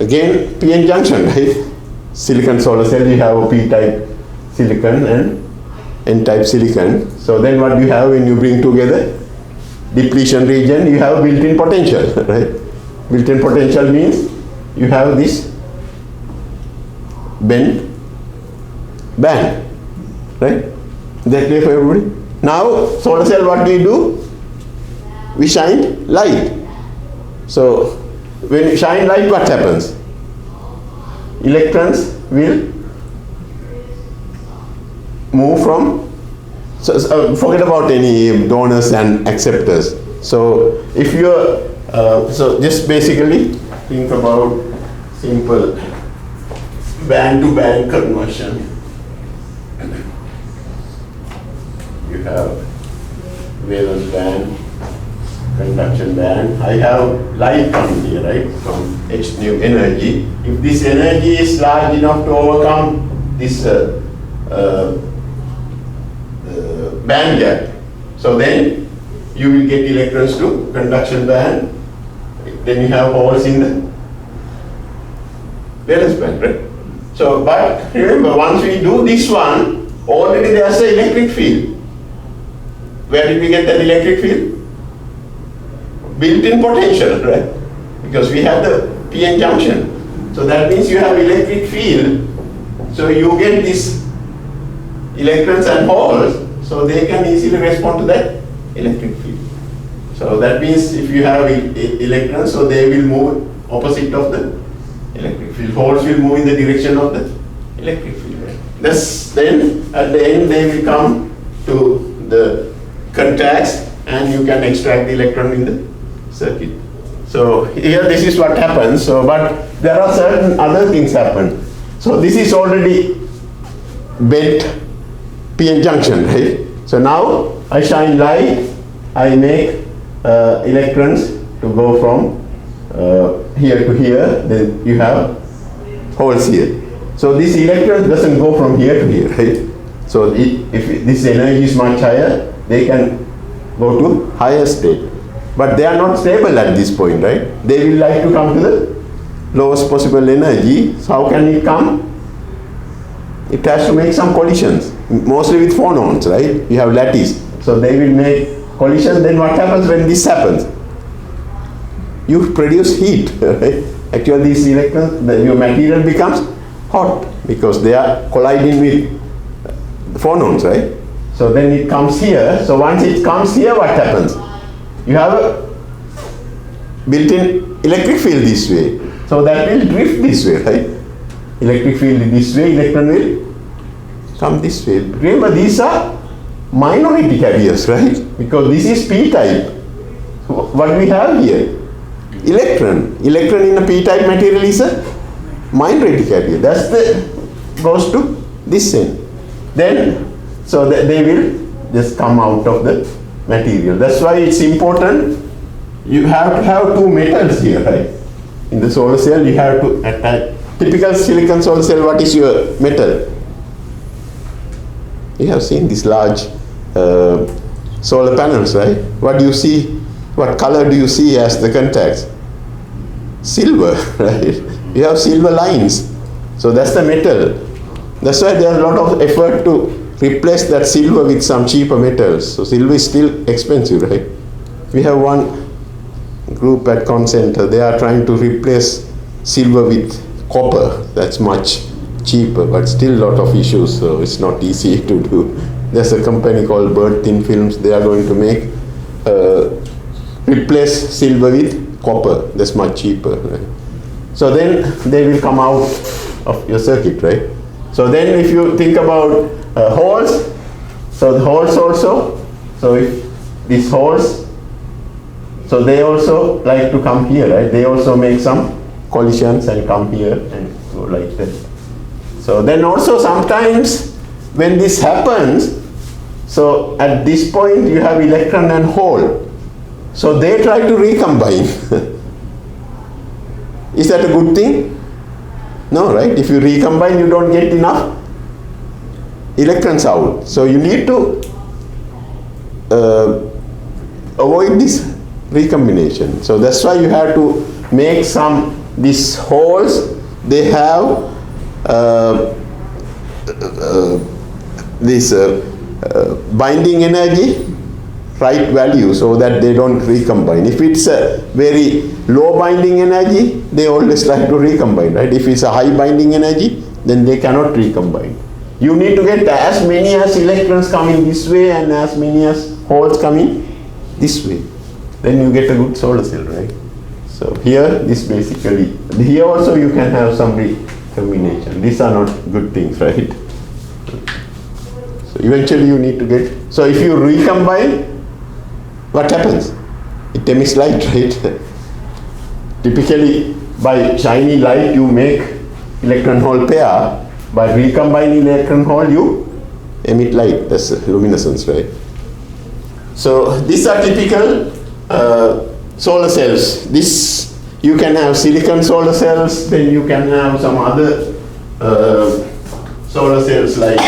Again, PN junction, right? Silicon solar cell, you have a P-type silicon and N-type silicon. So then what do you have when you bring together? Depletion region, you have built-in potential, right? Built-in potential means you have this bent band, right? Is that clear for everybody? Now, solar cell, what do? We shine light. So, when you shine light, what happens? Electrons will move from, forget about any donors and acceptors. So, if you're, so just basically think about simple band-to-band conversion. You have valence band, conduction band. I have light coming here, right, from H nu energy. If this energy is large enough to overcome this band gap, so then you will get electrons to conduction band. Then you have holes in the valence band, right? So, but remember, once we do this one, already there's an electric field. Where did we get that electric field? Built-in potential, right? Because we have the PN junction. So that means you have electric field. So you get these electrons and holes, so they can easily respond to that electric field. So that means if you have electrons, so they will move opposite of the electric field. Holes will move in the direction of the electric field. Right? Then at the end they will come to the contacts and you can extract the electron in the circuit. So here this is what happens. So, but there are certain other things happen. So this is already bent PN junction, right? So now I shine light, I make electrons to go from here to here, then you have holes here. So this electron doesn't go from here to here, right? So if this energy is much higher, they can go to higher state. But they are not stable at this point, right? They will like to come to the lowest possible energy. So how can it come? It has to make some collisions, mostly with phonons, right? You have lattice. So they will make collisions. Then what happens when this happens? You produce heat, right? Actually, these electrons, your material becomes hot because they are colliding with the phonons, right? So then it comes here. So once it comes here, what happens? You have a built-in electric field this way. So that will drift this way, right? Electric field this way, electron will come this way. Remember, these are minority carriers, right? Because this is p-type. What we have here? Electron. Electron in a p-type material is a minority carrier. That's the goes to this end. Then, so that they will just come out of the material. That's why it's important. You have to have two metals here, right? In the solar cell, you have to attach. Typical silicon solar cell, what is your metal? You have seen these large solar panels, right? What do you see? What color do you see as the contacts? Silver, right? You have silver lines. So that's the metal. That's why there's a lot of effort to replace that silver with some cheaper metals. So silver is still expensive, right? We have one group at Concenter, they are trying to replace silver with copper. That's much cheaper, but still a lot of issues, so it's not easy to do. There's a company called Bird Thin Films, they are going to make, replace silver with copper. That's much cheaper, right? So then they will come out of your circuit, right? So then if you think about holes, so the holes also, so if these holes, so they also like to come here, right? They also make some collisions and come here and go like that. So then also sometimes when this happens, so at this point you have electron and hole. So they try to recombine. Is that a good thing? No, right? If you recombine, you don't get enough electrons out. So you need to avoid this recombination. So that's why you have to make some, these holes, they have this binding energy, right value, so that they don't recombine. If it's a very low binding energy, they always like to recombine, right? If it's a high binding energy, then they cannot recombine. You need to get as many as electrons coming this way and as many as holes coming this way. Then you get a good solar cell, right? So here, this basically, here also you can have some recombination. These are not good things, right? So eventually you need to get, so if you recombine, what happens? It emits light, right? Typically, by shiny light, you make electron hole pair. By recombining electron hole, you emit light. That's luminescence, right? So these are typical solar cells. This, you can have silicon solar cells, then you can have some other solar cells like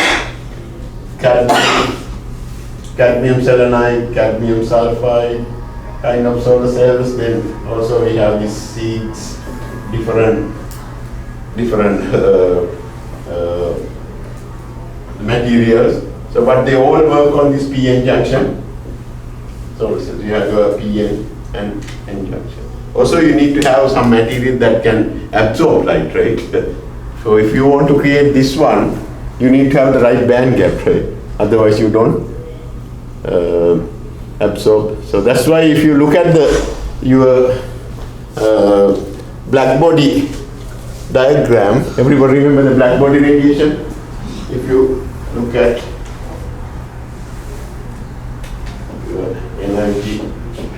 cadmium selenide, cadmium sulfide kind of solar cells. Then also we have these seeds, different materials. So but they all work on this PN junction solar cells. You have your PN and N junction. Also you need to have some material that can absorb light, right? So if you want to create this one, you need to have the right band gap, right? Otherwise you don't absorb. So that's why if you look at your black body diagram, everybody remember the black body radiation? If you look at your energy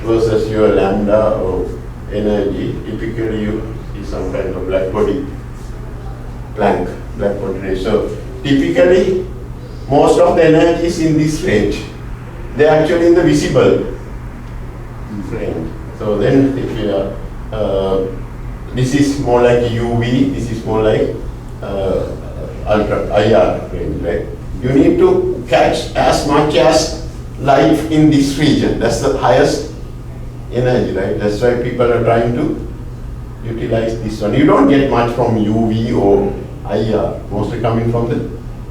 versus your lambda or energy, typically you see some kind of black body black body range. So typically most of the energy is in this range. They are actually in the visible range. So then if you are, this is more like UV, this is more like ultra IR range, right? You need to catch as much as light in this region. That's the highest energy, right? That's why people are trying to utilize this one. You don't get much from UV or IR, mostly coming from the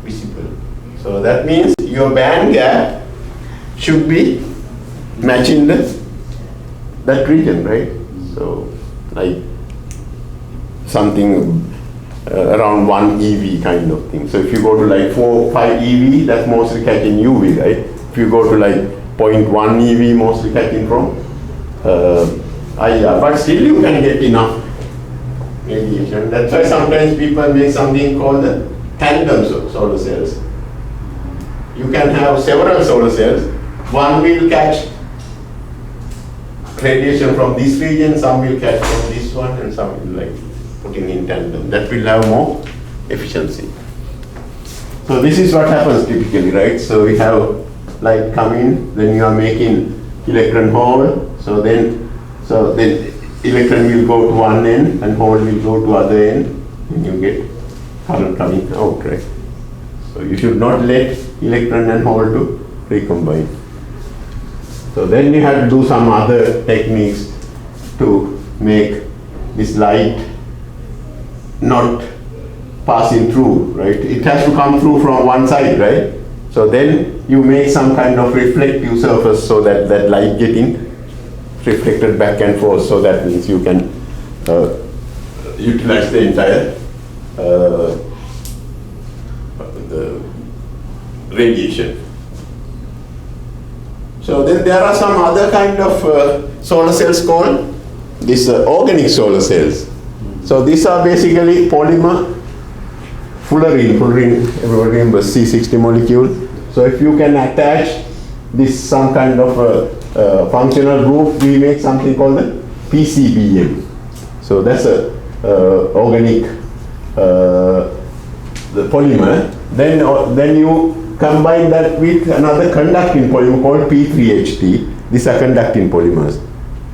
visible. So that means your band gap should be matching that region, right? So like something around 1 EV kind of thing. So if you go to like 4, 5 EV, that's mostly catching UV, right? If you go to like 0.1 EV, mostly catching from IR. But still you can get enough radiation. That's why sometimes people make something called the tandem solar cells. You can have several solar cells. One will catch radiation from this region, some will catch from this one, and some will like putting in tandem. That will have more efficiency. So this is what happens typically, right? So we have light come in, then you are making electron hole. So then electron will go to one end and hole will go to other end, and you get current coming out, right? So you should not let electron and hole to recombine. So then you have to do some other techniques to make this light not passing through, right? It has to come through from one side, right? So then you make some kind of reflective surface so that that light getting reflected back and forth. So that means you can utilize the entire radiation. So then there are some other kind of solar cells called these organic solar cells. So these are basically polymer fullerene, everybody remembers C60 molecule. So if you can attach this some kind of functional group, we make something called the PCBM. So that's a organic the polymer. Then you combine that with another conducting polymer called P3HT. These are conducting polymers.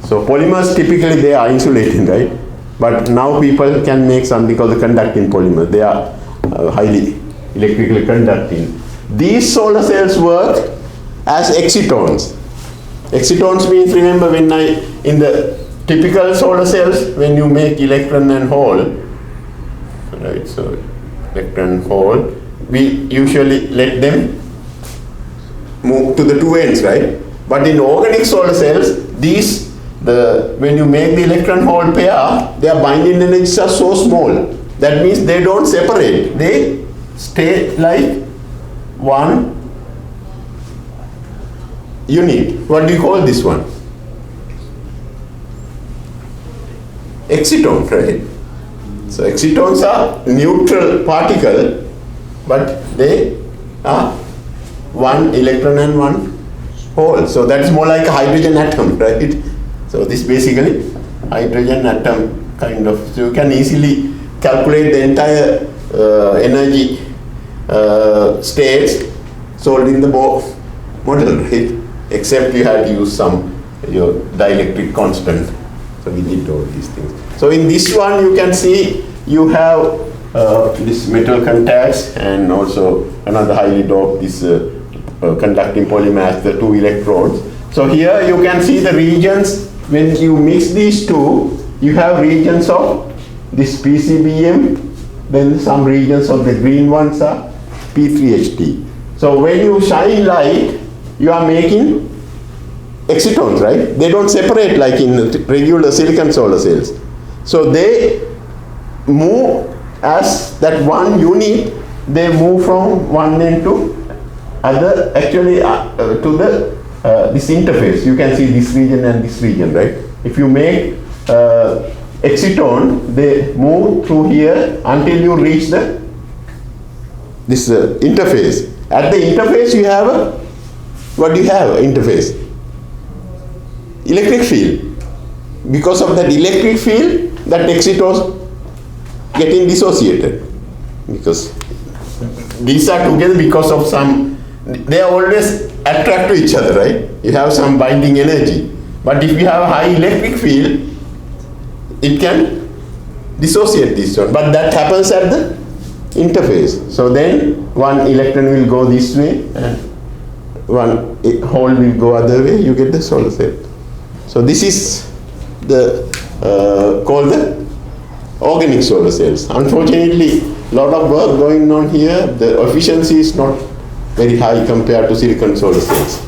So polymers typically they are insulating, right? But now people can make something called the conducting polymer. They are highly electrically conducting. These solar cells work as excitons. Excitons means, remember, when in the typical solar cells, when you make electron and hole, right? So electron hole, we usually let them move to the two ends, right? But in organic solar cells, when you make the electron hole pair, their binding energies are so small. That means they don't separate. They stay like one unit. What do you call this one? Exciton, right? So excitons are neutral particle, but they are one electron and one hole. So that is more like a hydrogen atom, right? So this basically hydrogen atom kind of. So you can easily calculate the entire energy states solved in the model, right? Except you had to use your dielectric constant. So we did all these things. So in this one you can see you have this metal contacts and also another highly doped this conducting polymer as the two electrodes. So here you can see the regions. When you mix these two, you have regions of this PCBM, then some regions of the green ones are P3HT. So when you shine light, you are making excitons, right? They don't separate like in regular silicon solar cells. So they move as that one unit, they move from one end to other, actually to the this interface. You can see this region and this region, right? If you make exciton, they move through here until you reach this interface. At the interface you have what do you have? Interface. Electric field. because of that electric field, that exit was getting dissociated. Because these are together because of some, they are always attract to each other, right? You have some binding energy. But if you have a high electric field, it can dissociate this one. But that happens at the interface. So then one electron will go this way and one hole will go other way, you get the solar cell. So this is the called the organic solar cells. Unfortunately, a lot of work going on here. The efficiency is not very high compared to silicon solar cells.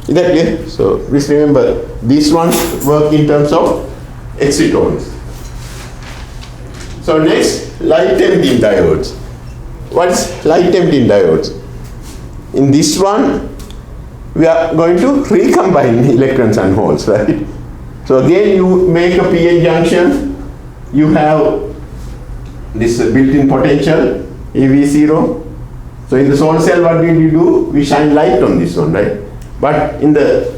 Is that clear? So please remember, these ones work in terms of excitons. So next, light emitting diodes. What is light emitting diodes? In this one, we are going to recombine electrons and holes, right? So again, you make a PN junction, you have this built-in potential, EV0. So in the solar cell, what did we do? We shine light on this one, right? But in the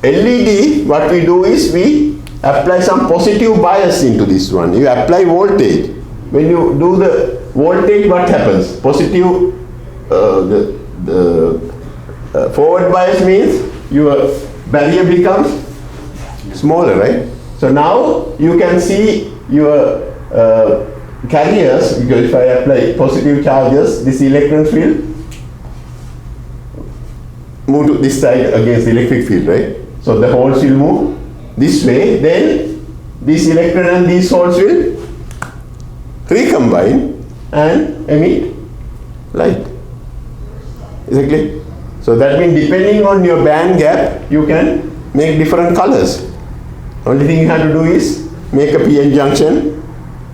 LED, what we do is we apply some positive bias into this one. You apply voltage. When you do the voltage, what happens? Positive, forward bias means your barrier becomes smaller, right? So now you can see your carriers, because if I apply positive charges, this electron field move to this side against the electric field, right? So the holes will move this way, then this electron and these holes will recombine and emit light. Is it clear? So that means depending on your band gap, you can make different colors. Only thing you have to do is make a PN junction,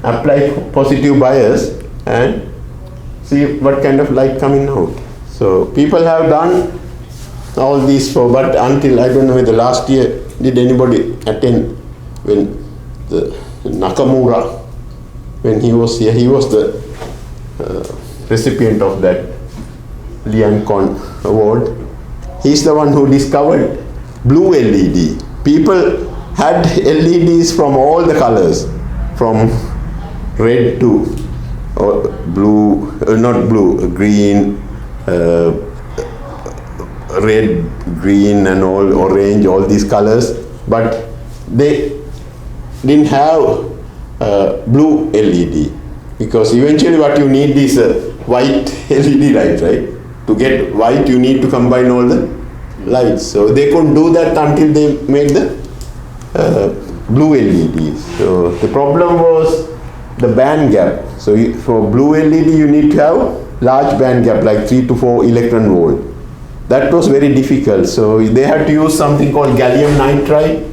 apply positive bias and see what kind of light coming out. So people have done all these for, but until I don't know whether last year did anybody attend when the Nakamura, when he was here, he was the recipient of that Liancon award. He's the one who discovered blue LED. People had LEDs from all the colors, from red to blue, not blue, green, red, green and all, orange, all these colors, but they didn't have blue LED, because eventually what you need is a white LED light, right? To get white, you need to combine all the lights. So they couldn't do that until they made the blue LEDs. So the problem was the band gap. So for blue LED, you need to have large band gap, like 3 to 4 electron volt. That was very difficult. So they had to use something called gallium nitride.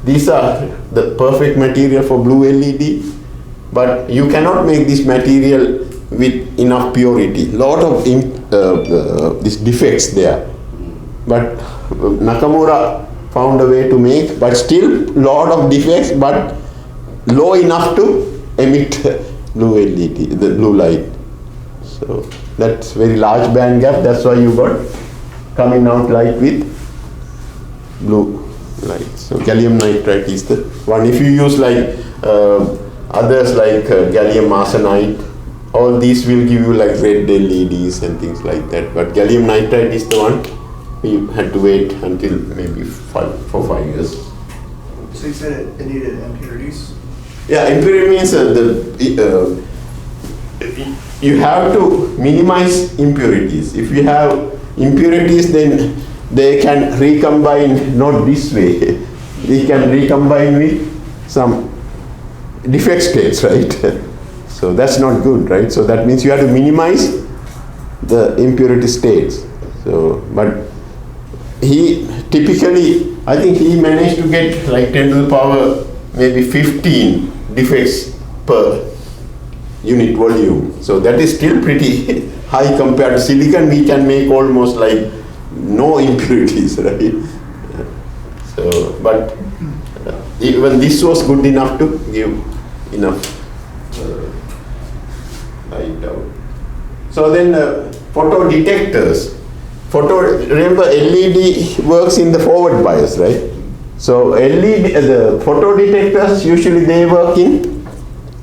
These are the perfect material for blue LED, but you cannot make this material with enough purity. Lot of these defects there. But Nakamura found a way to make, but still lot of defects, but low enough to emit blue LED, the blue light. So that's very large band gap. That's why you got coming out light with blue light. So gallium nitride is the one. If you use like others like gallium arsenide, all these will give you like red LEDs and things like that. But gallium nitride is the one we had to wait until maybe 5 years. So you said it needed impurities? Yeah, impurity means you have to minimize impurities. If you have impurities, then they can recombine not this way. They can recombine with some defect states, right? So that's not good, right? So that means you have to minimize the impurity states. So, but he typically, I think he managed to get like 10 to the power maybe 15 defects per unit volume. So that is still pretty high compared to silicon. We can make almost like no impurities, right? So, but even this was good enough to give enough light out. So then photo detectors. Remember LED works in the forward bias, right? So LED, the photodetectors usually they work in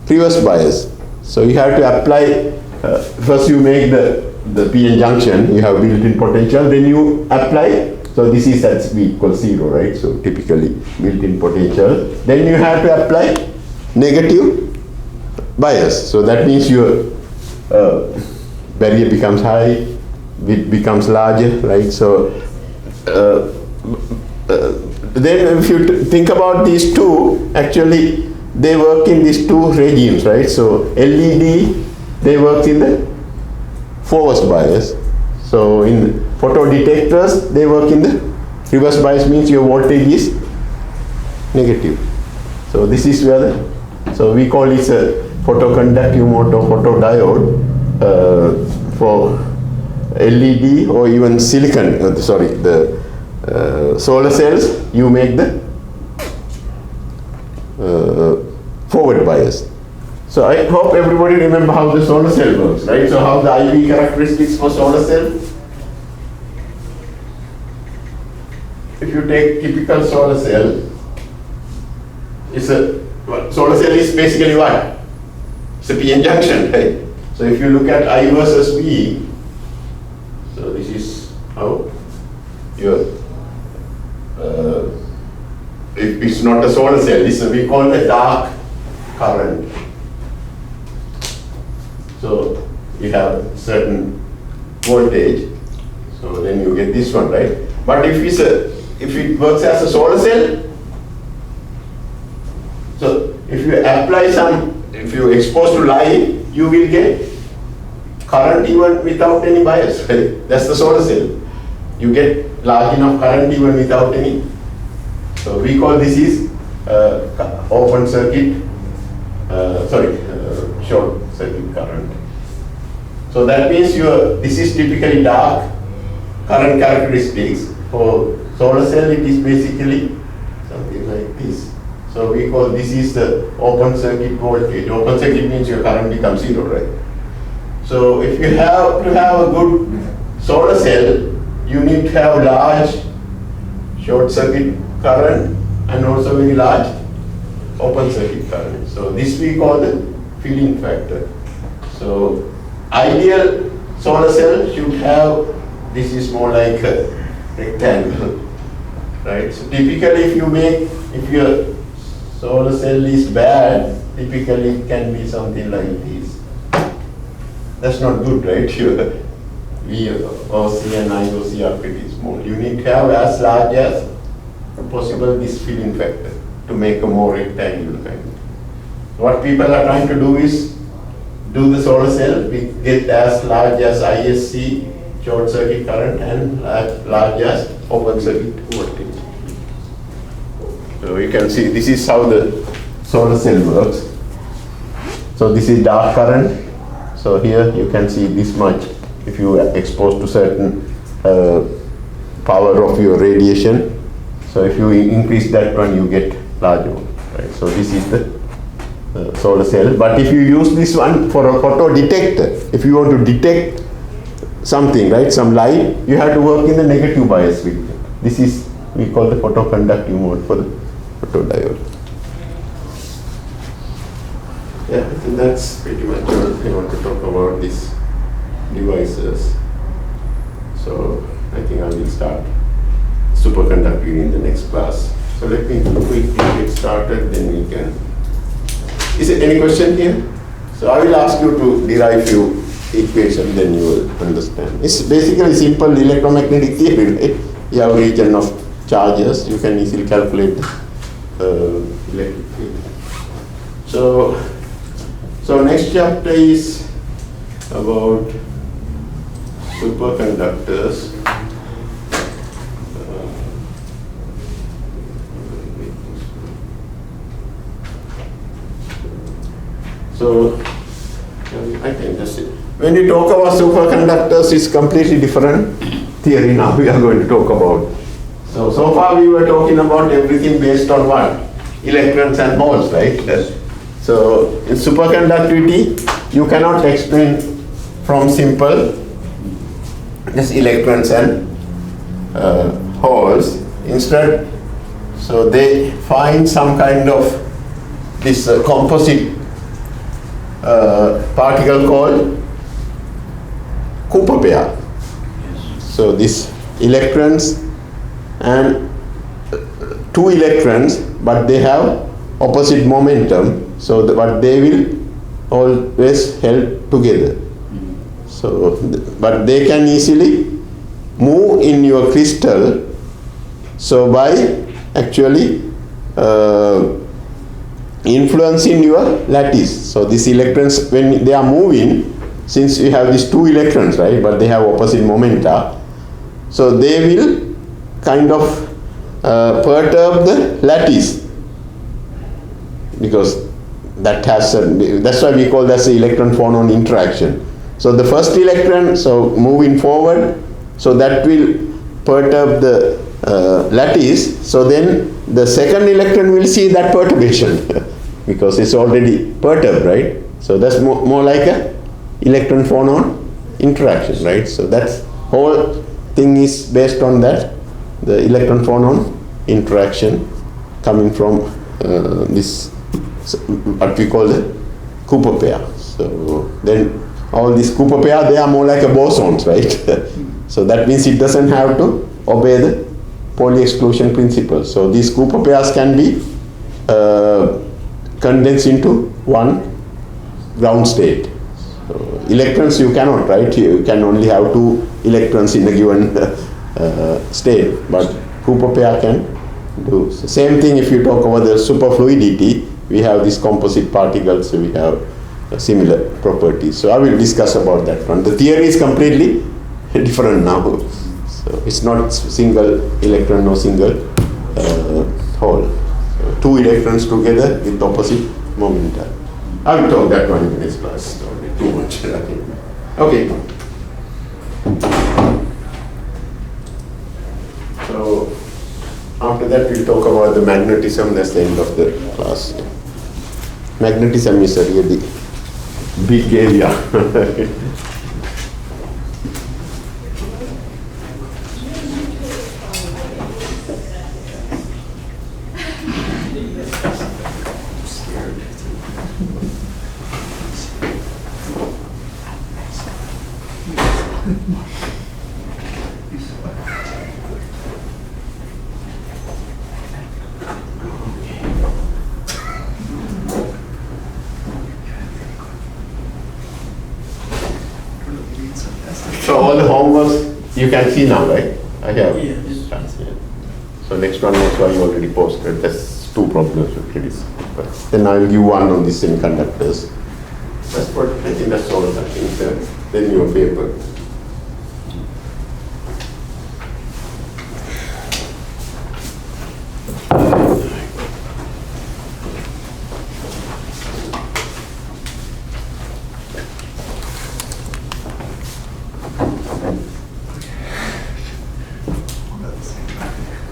reverse bias. So you have to apply, first you make the PN junction, you have built-in potential, then you apply, so this is at V equals 0, right? So typically built-in potential. Then you have to apply negative bias. So that means your barrier becomes high, width becomes larger, right? So then if you think about these two, actually they work in these two regimes, right? So LED, they work in the forward bias. So in photodetectors, they work in the reverse bias, means your voltage is negative. So this is where so we call it a photoconductive mode or photodiode for LED or even silicon, the solar cells, you make the forward bias. So I hope everybody remember how the solar cell works, right? So how the IV characteristics for solar cell. If you take typical solar cell, solar cell is basically what? It's a PN junction, right? So if you look at I versus V, so this is how your if it's not a solar cell, this we call the dark current. So you have certain voltage, so then you get this one, right? But if it works as a solar cell, so if you apply if you expose to light, you will get current even without any bias, right? That's the solar cell. You get large enough current even without any. So we call this is open circuit, short circuit current. So that means this is typically dark current characteristics. For solar cell, it is basically something like this. So we call this is the open circuit voltage. Open circuit means your current becomes 0, right? So if you have to have a good solar cell, you need to have large short circuit current and also very large open circuit current. So this we call the filling factor. So ideal solar cell should have, this is more like a rectangle, right? So typically if your solar cell is bad, typically it can be something like this. That's not good, right? Your VOC and IOC are pretty small. You need to have as large as possible this filling factor to make a more rectangular kind. What people are trying to do is do the solar cell, we get as large as ISC, short circuit current, and large as open circuit voltage. So you can see this is how the solar cell works. So this is dark current. So here you can see this much if you are exposed to certain power of your radiation. So if you increase that one, you get larger one, right? So this is the solar cell. But if you use this one for a photo detector, if you want to detect something, right, some light, you have to work in the negative bias with it. This is, we call the photoconductive mode for the photodiode. Yeah, I think that's pretty much all I want to talk about these devices. So I think I will start superconducting in the next class. So let me quickly get started, then we can. Is there any question here? So I will ask you to derive few equations, then you will understand. It's basically simple electromagnetic theory, right? You have a region of charges, you can easily calculate electric field. So next chapter is about superconductors. So I can just when we talk about superconductors, it's completely different theory now we are going to talk about. So far we were talking about everything based on what? Electrons and holes, right? So in superconductivity, you cannot explain from simple just electrons and holes. Instead, So they find some kind of this composite particle called Cooper pair. So these electrons and two electrons, but they have opposite momentum, so but they will always held together. So, but they can easily move in your crystal. So by actually influencing your lattice. So these electrons, when they are moving, since you have these two electrons, right, but they have opposite momenta, so they will kind of perturb the lattice, because that has that's why we call that the electron phonon interaction. So the first electron, so moving forward, so that will perturb the lattice. So then the second electron will see that perturbation because it's already perturbed, right? So that's more like a electron phonon interaction, right? So that's whole thing is based on that, the electron phonon interaction coming from this what we call the Cooper pair. So then all these Cooper pair, they are more like a bosons, right? So that means it doesn't have to obey the Pauli exclusion principle. So these Cooper pairs can be condensed into one ground state. So electrons you cannot, right? You can only have two electrons in a given state, but Cooper pair can do. So same thing if you talk about the superfluidity, we have these composite particles, so we have similar properties. So I will discuss about that one. The theory is completely different now. So it's not single electron or single hole. So two electrons together with opposite momenta. I will talk that one in the next class. Too much. Okay. So after that we'll talk about the magnetism. That's the end of the class. Magnetism is a really big area. So all the homeworks you can see now, right? I have. Yes. Yeah. So next one also I already posted. That's two problems with credits. But then I will give one on the semiconductors. That's what I think that's all. I think then your paper.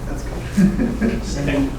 That's good. Second.